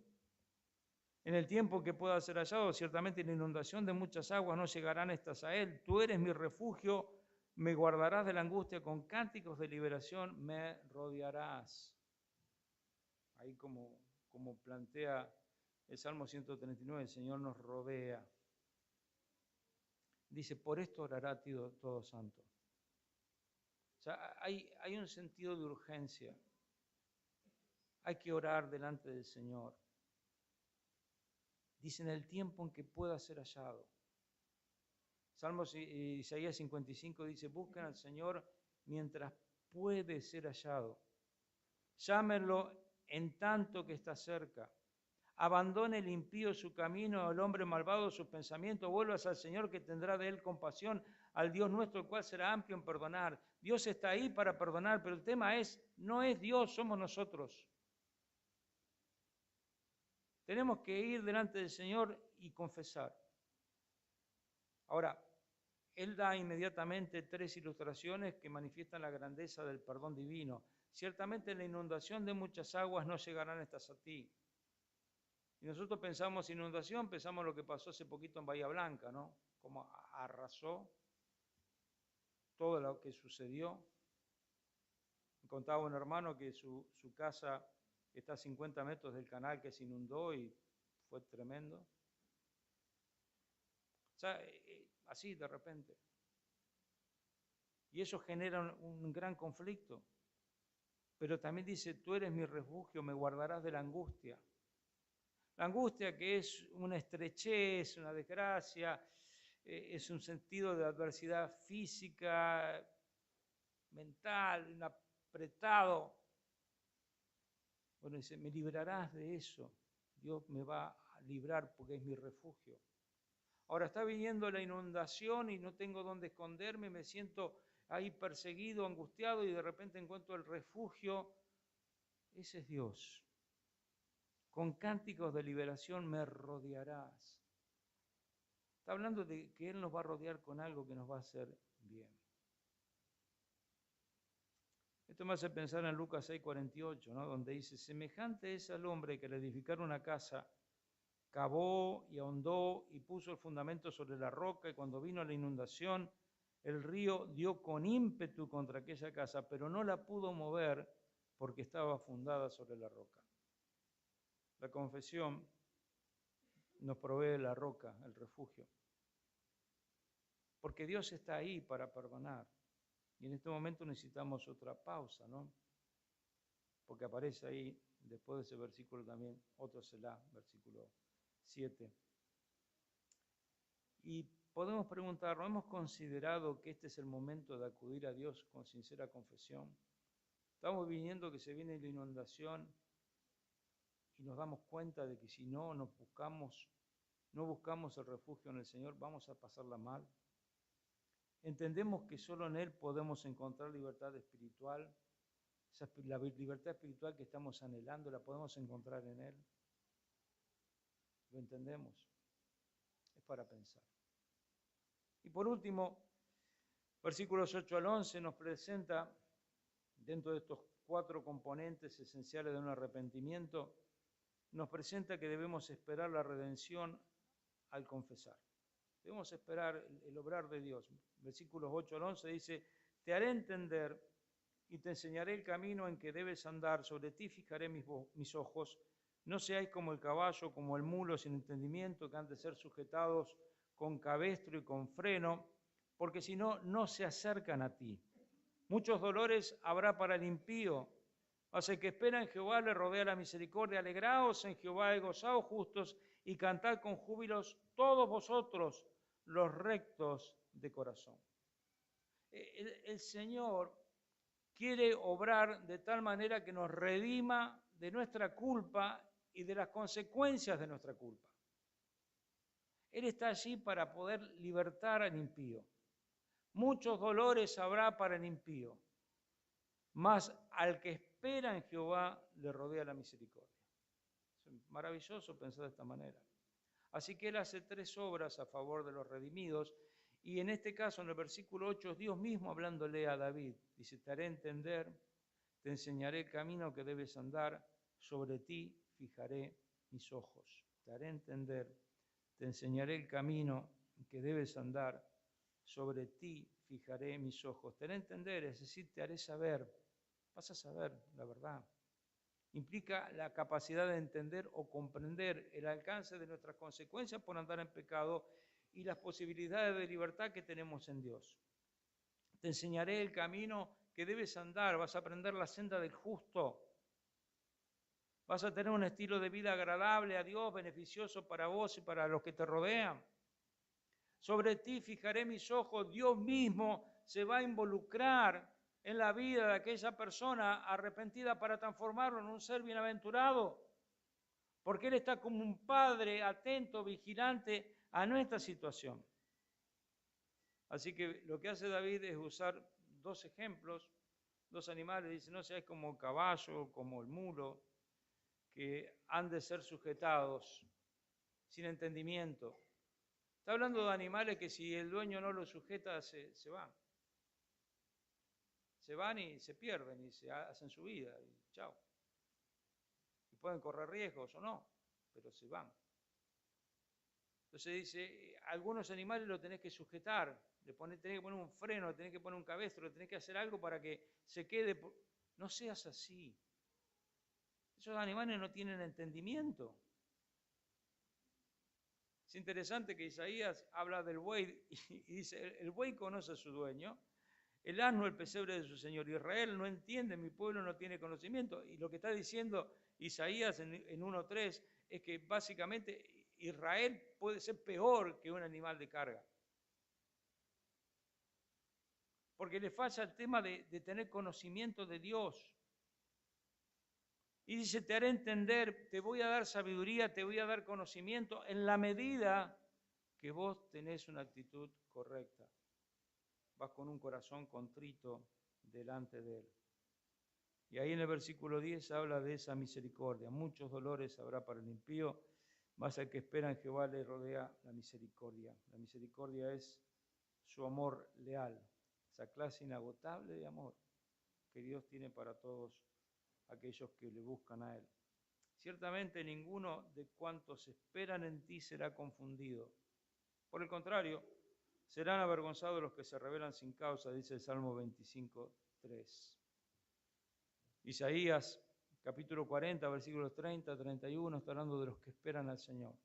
En el tiempo que pueda ser hallado, ciertamente la inundación de muchas aguas no llegarán estas a él. Tú eres mi refugio, me guardarás de la angustia, con cánticos de liberación me rodearás. Ahí como plantea el Salmo 139, el Señor nos rodea. Dice, por esto orará a ti todo santo. O sea, hay un sentido de urgencia. Hay que orar delante del Señor. Dice, en el tiempo en que pueda ser hallado. Salmos Isaías 55 dice, busquen al Señor mientras puede ser hallado. Llámenlo en tanto que está cerca. Abandone el impío su camino, el hombre malvado sus pensamientos. Vuelvas al Señor que tendrá de él compasión, al Dios nuestro, el cual será amplio en perdonar. Dios está ahí para perdonar, pero el tema no es Dios, somos nosotros. Tenemos que ir delante del Señor y confesar. Ahora, Él da inmediatamente 3 ilustraciones que manifiestan la grandeza del perdón divino. Ciertamente en la inundación de muchas aguas no llegarán estas a ti. Y nosotros pensamos inundación, pensamos lo que pasó hace poquito en Bahía Blanca, ¿no? Como arrasó todo lo que sucedió. Me contaba un hermano que su casa está a 50 metros del canal que se inundó y fue tremendo. O sea, así de repente. Y eso genera un gran conflicto. Pero también dice, tú eres mi refugio, me guardarás de la angustia. La angustia que es una estrechez, una desgracia, es un sentido de adversidad física, mental, un apretado. Bueno, dice, me librarás de eso. Dios me va a librar porque es mi refugio. Ahora está viniendo la inundación y no tengo dónde esconderme, me siento ahí perseguido, angustiado y de repente encuentro el refugio. Ese es Dios. Con cánticos de liberación me rodearás. Está hablando de que Él nos va a rodear con algo que nos va a hacer bien. Esto me hace pensar en Lucas 6:48, ¿no? Donde dice, semejante es al hombre que al edificar una casa, cavó y ahondó y puso el fundamento sobre la roca, y cuando vino la inundación, el río dio con ímpetu contra aquella casa, pero no la pudo mover porque estaba fundada sobre la roca. La confesión nos provee la roca, el refugio. Porque Dios está ahí para perdonar. Y en este momento necesitamos otra pausa, ¿no? Porque aparece ahí, después de ese versículo también, otro Selah, versículo 7. Y podemos preguntarnos, ¿hemos considerado que este es el momento de acudir a Dios con sincera confesión? Estamos viendo que se viene la inundación y nos damos cuenta de que si no buscamos el refugio en el Señor, vamos a pasarla mal. Entendemos que solo en Él podemos encontrar libertad espiritual. La libertad espiritual que estamos anhelando la podemos encontrar en Él. ¿Lo entendemos? Es para pensar. Y por último, versículos 8 al 11 nos presenta, dentro de estos 4 componentes esenciales de un arrepentimiento, nos presenta que debemos esperar la redención al confesar. Debemos esperar el obrar de Dios. Versículos 8 al 11 dice, te haré entender y te enseñaré el camino en que debes andar, sobre ti fijaré mis ojos, no seáis como el caballo, como el mulo sin entendimiento, que han de ser sujetados con cabestro y con freno, porque si no, no se acercan a ti. Muchos dolores habrá para el impío, mas el que espera en Jehová le rodea la misericordia. Alegraos en Jehová y gozaos justos, y cantad con júbilos todos vosotros, los rectos de corazón. El Señor quiere obrar de tal manera que nos redima de nuestra culpa y de las consecuencias de nuestra culpa. Él está allí para poder libertar al impío. Muchos dolores habrá para el impío, mas al que espera en Jehová le rodea la misericordia. Es maravilloso pensar de esta manera. Así que Él hace 3 obras a favor de los redimidos, y en este caso, en el versículo 8, es Dios mismo hablándole a David. Dice, te haré entender, te enseñaré el camino que debes andar, sobre ti fijaré mis ojos. Te haré entender, te enseñaré el camino que debes andar, sobre ti fijaré mis ojos. Te haré entender, es decir, te haré saber, vas a saber la verdad. Implica la capacidad de entender o comprender el alcance de nuestras consecuencias por andar en pecado y las posibilidades de libertad que tenemos en Dios. Te enseñaré el camino que debes andar, vas a aprender la senda del justo. Vas a tener un estilo de vida agradable a Dios, beneficioso para vos y para los que te rodean. Sobre ti fijaré mis ojos, Dios mismo se va a involucrar en la vida de aquella persona arrepentida para transformarlo en un ser bienaventurado. Porque Él está como un padre atento, vigilante a nuestra situación. Así que lo que hace David es usar 2 ejemplos, 2 animales, dice, no seáis como el caballo, como el mulo, que han de ser sujetados sin entendimiento. Está hablando de animales que si el dueño no los sujeta, se van. Se van y se pierden y se hacen su vida y chao. Y pueden correr riesgos o no, pero se van. Entonces dice, algunos animales lo tenés que sujetar, tenés que poner un freno, le tenés que poner un cabestro, le tenés que hacer algo para que se quede. No seas así. Esos animales no tienen entendimiento. Es interesante que Isaías habla del buey y dice, el buey conoce a su dueño, el asno el pesebre de su señor. Israel no entiende, mi pueblo no tiene conocimiento. Y lo que está diciendo Isaías en 1:3 es que básicamente Israel puede ser peor que un animal de carga. Porque le falla el tema de tener conocimiento de Dios. Y dice, te haré entender, te voy a dar sabiduría, te voy a dar conocimiento en la medida que vos tenés una actitud correcta. Vas con un corazón contrito delante de Él. Y ahí en el versículo 10 habla de esa misericordia. Muchos dolores habrá para el impío, mas al que espera en Jehová le rodea la misericordia. La misericordia es su amor leal, esa clase inagotable de amor que Dios tiene para todos aquellos que le buscan a Él. Ciertamente ninguno de cuantos esperan en ti será confundido. Por el contrario, serán avergonzados los que se rebelan sin causa, dice el Salmo 25:3. Isaías, capítulo 40, versículos 30, 31, está hablando de los que esperan al Señor.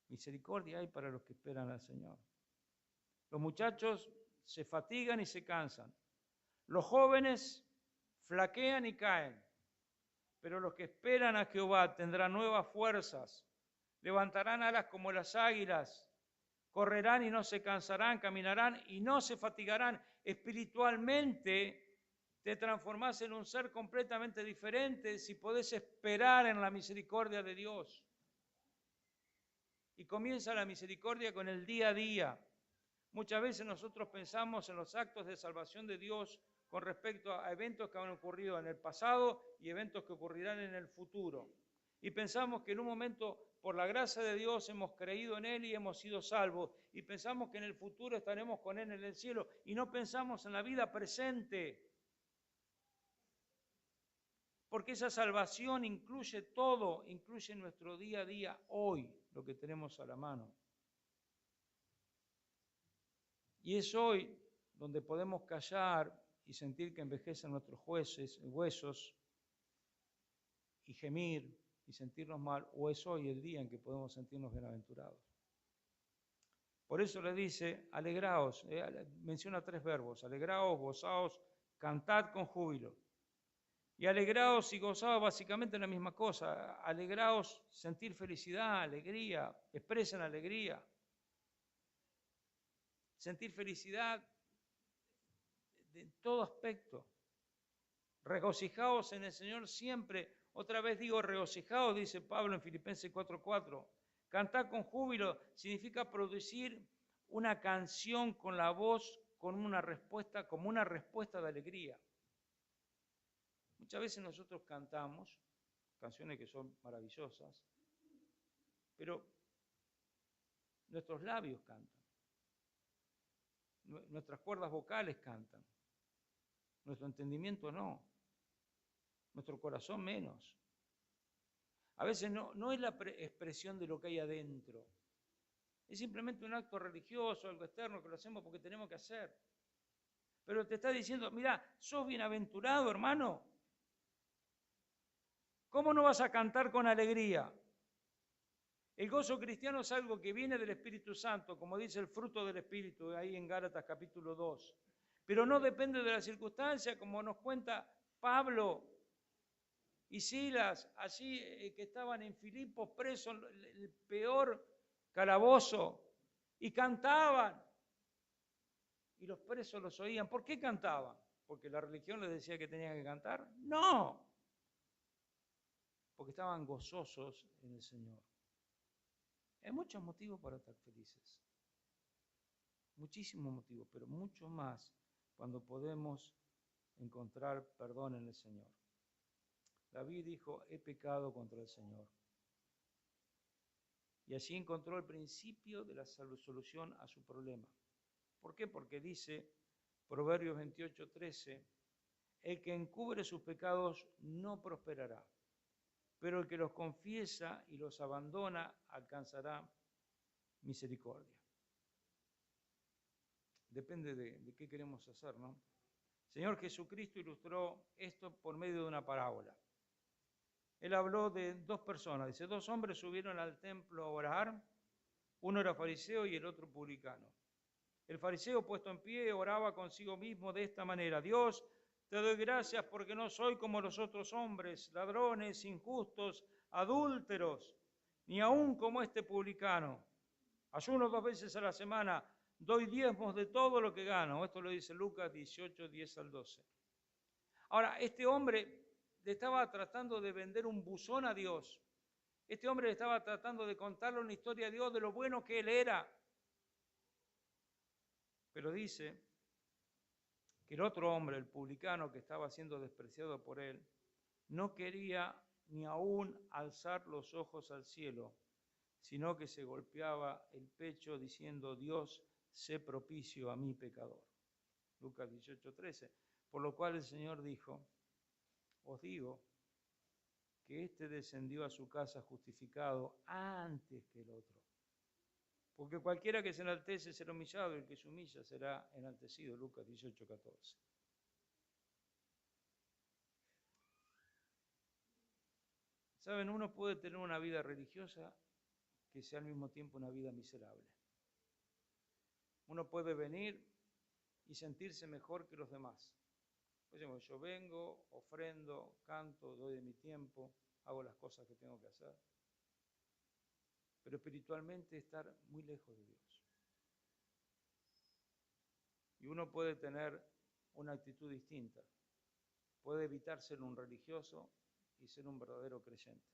Misericordia hay para los que esperan al Señor. Los muchachos se fatigan y se cansan. Los jóvenes flaquean y caen. Pero los que esperan a Jehová tendrán nuevas fuerzas, levantarán alas como las águilas, correrán y no se cansarán, caminarán y no se fatigarán. Espiritualmente te transformás en un ser completamente diferente si podés esperar en la misericordia de Dios. Y comienza la misericordia con el día a día. Muchas veces nosotros pensamos en los actos de salvación de Dios con respecto a eventos que han ocurrido en el pasado y eventos que ocurrirán en el futuro. Y pensamos que en un momento, por la gracia de Dios, hemos creído en Él y hemos sido salvos. Y pensamos que en el futuro estaremos con Él en el cielo. Y no pensamos en la vida presente. Porque esa salvación incluye todo, incluye nuestro día a día, hoy, lo que tenemos a la mano. Y es hoy donde podemos callar y sentir que envejecen nuestros huesos y gemir y sentirnos mal, o es hoy el día en que podemos sentirnos bienaventurados. Por eso le dice, alegraos, menciona 3 verbos, alegraos, gozaos, cantad con júbilo. Y alegraos y gozaos básicamente la misma cosa, alegraos, sentir felicidad, alegría, expresen alegría. Sentir felicidad en todo aspecto. Regocijaos en el Señor siempre. Otra vez digo regocijaos, dice Pablo en Filipenses 4:4. Cantar con júbilo significa producir una canción con la voz como una respuesta de alegría. Muchas veces nosotros cantamos canciones que son maravillosas, pero Nuestros labios cantan. Nuestras cuerdas vocales cantan. Nuestro entendimiento no. Nuestro corazón menos. A veces no es la expresión de lo que hay adentro. Es simplemente un acto religioso, algo externo que lo hacemos porque tenemos que hacer. Pero te está diciendo, mira, sos bienaventurado, hermano. ¿Cómo no vas a cantar con alegría? El gozo cristiano es algo que viene del Espíritu Santo, como dice el fruto del Espíritu, ahí en Gálatas capítulo 2. Pero no depende de la circunstancia, como nos cuenta Pablo y Silas, allí que estaban en Filipos presos, el peor calabozo, y cantaban. Y los presos los oían. ¿Por qué cantaban? ¿Porque la religión les decía que tenían que cantar? No. Porque estaban gozosos en el Señor. Hay muchos motivos para estar felices. Muchísimos motivos, pero mucho más cuando podemos encontrar perdón en el Señor. David dijo, he pecado contra el Señor. Y allí encontró el principio de la solución a su problema. ¿Por qué? Porque dice Proverbios 28:13, el que encubre sus pecados no prosperará, pero el que los confiesa y los abandona alcanzará misericordia. Depende de qué queremos hacer, ¿no? Señor Jesucristo ilustró esto por medio de una parábola. Él habló de dos personas, dice, dos hombres subieron al templo a orar, uno era fariseo y el otro publicano. El fariseo, puesto en pie, oraba consigo mismo de esta manera, Dios, te doy gracias porque no soy como los otros hombres, ladrones, injustos, adúlteros, ni aun como este publicano. Ayuno 2 veces a la semana, doy diezmos de todo lo que gano. Esto lo dice Lucas 18, 10 al 12. Ahora, este hombre le estaba tratando de vender un buzón a Dios. Este hombre le estaba tratando de contarle una historia a Dios de lo bueno que él era. Pero dice que el otro hombre, el publicano que estaba siendo despreciado por él, no quería ni aún alzar los ojos al cielo, sino que se golpeaba el pecho diciendo, Dios, sé propicio a mi pecador. Lucas 18:13. Por lo cual el Señor dijo, os digo que éste descendió a su casa justificado antes que el otro. Porque cualquiera que se enaltece será humillado, y el que se humilla será enaltecido. Lucas 18:14. Saben, uno puede tener una vida religiosa que sea al mismo tiempo una vida miserable. Uno puede venir y sentirse mejor que los demás. Pues yo vengo, ofrendo, canto, doy de mi tiempo, hago las cosas que tengo que hacer. Pero espiritualmente estar muy lejos de Dios. Y uno puede tener una actitud distinta. Puede evitar ser un religioso y ser un verdadero creyente.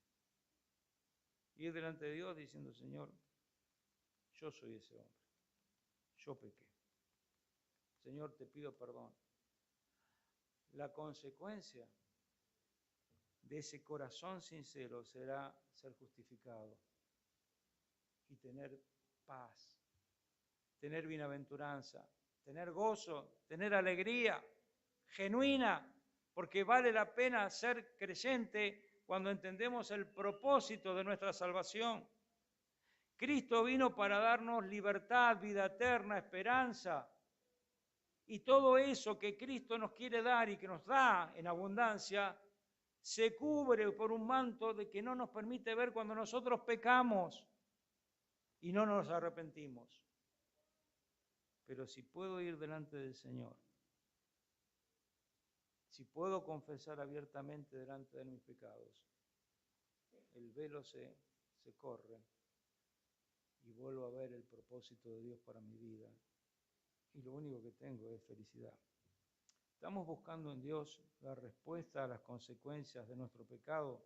Ir delante de Dios diciendo, Señor, yo soy ese hombre. Yo pequé. Señor, te pido perdón. La consecuencia de ese corazón sincero será ser justificado y tener paz, tener bienaventuranza, tener gozo, tener alegría genuina, porque vale la pena ser creyente cuando entendemos el propósito de nuestra salvación. Cristo vino para darnos libertad, vida eterna, esperanza. Y todo eso que Cristo nos quiere dar y que nos da en abundancia, se cubre por un manto de que no nos permite ver cuando nosotros pecamos y no nos arrepentimos. Pero si puedo ir delante del Señor, si puedo confesar abiertamente delante de mis pecados, el velo se corre y vuelvo a ver el propósito de Dios para mi vida. Y lo único que tengo es felicidad. ¿Estamos buscando en Dios la respuesta a las consecuencias de nuestro pecado?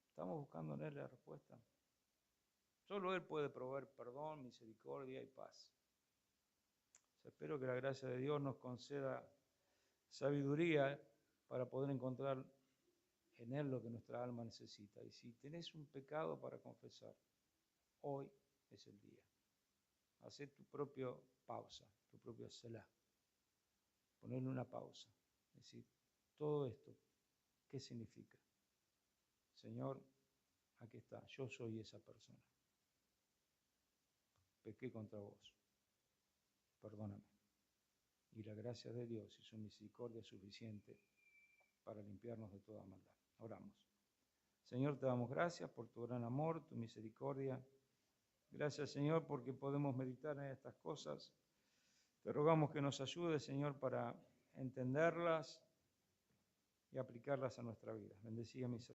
¿Estamos buscando en Él la respuesta? Solo Él puede proveer perdón, misericordia y paz. Espero que la gracia de Dios nos conceda sabiduría para poder encontrar en Él lo que nuestra alma necesita. Y si tenés un pecado para confesar, hoy es el día. Hacé tu propia pausa, tu propio selah. Ponerle una pausa. Es decir, todo esto, ¿qué significa? Señor, aquí está, yo soy esa persona. Pequé contra vos. Perdóname. Y la gracia de Dios y su misericordia es suficiente para limpiarnos de toda maldad. Oramos. Señor, te damos gracias por tu gran amor, tu misericordia. Gracias, Señor, porque podemos meditar en estas cosas. Te rogamos que nos ayudes, Señor, para entenderlas y aplicarlas a nuestra vida. Bendecí a mis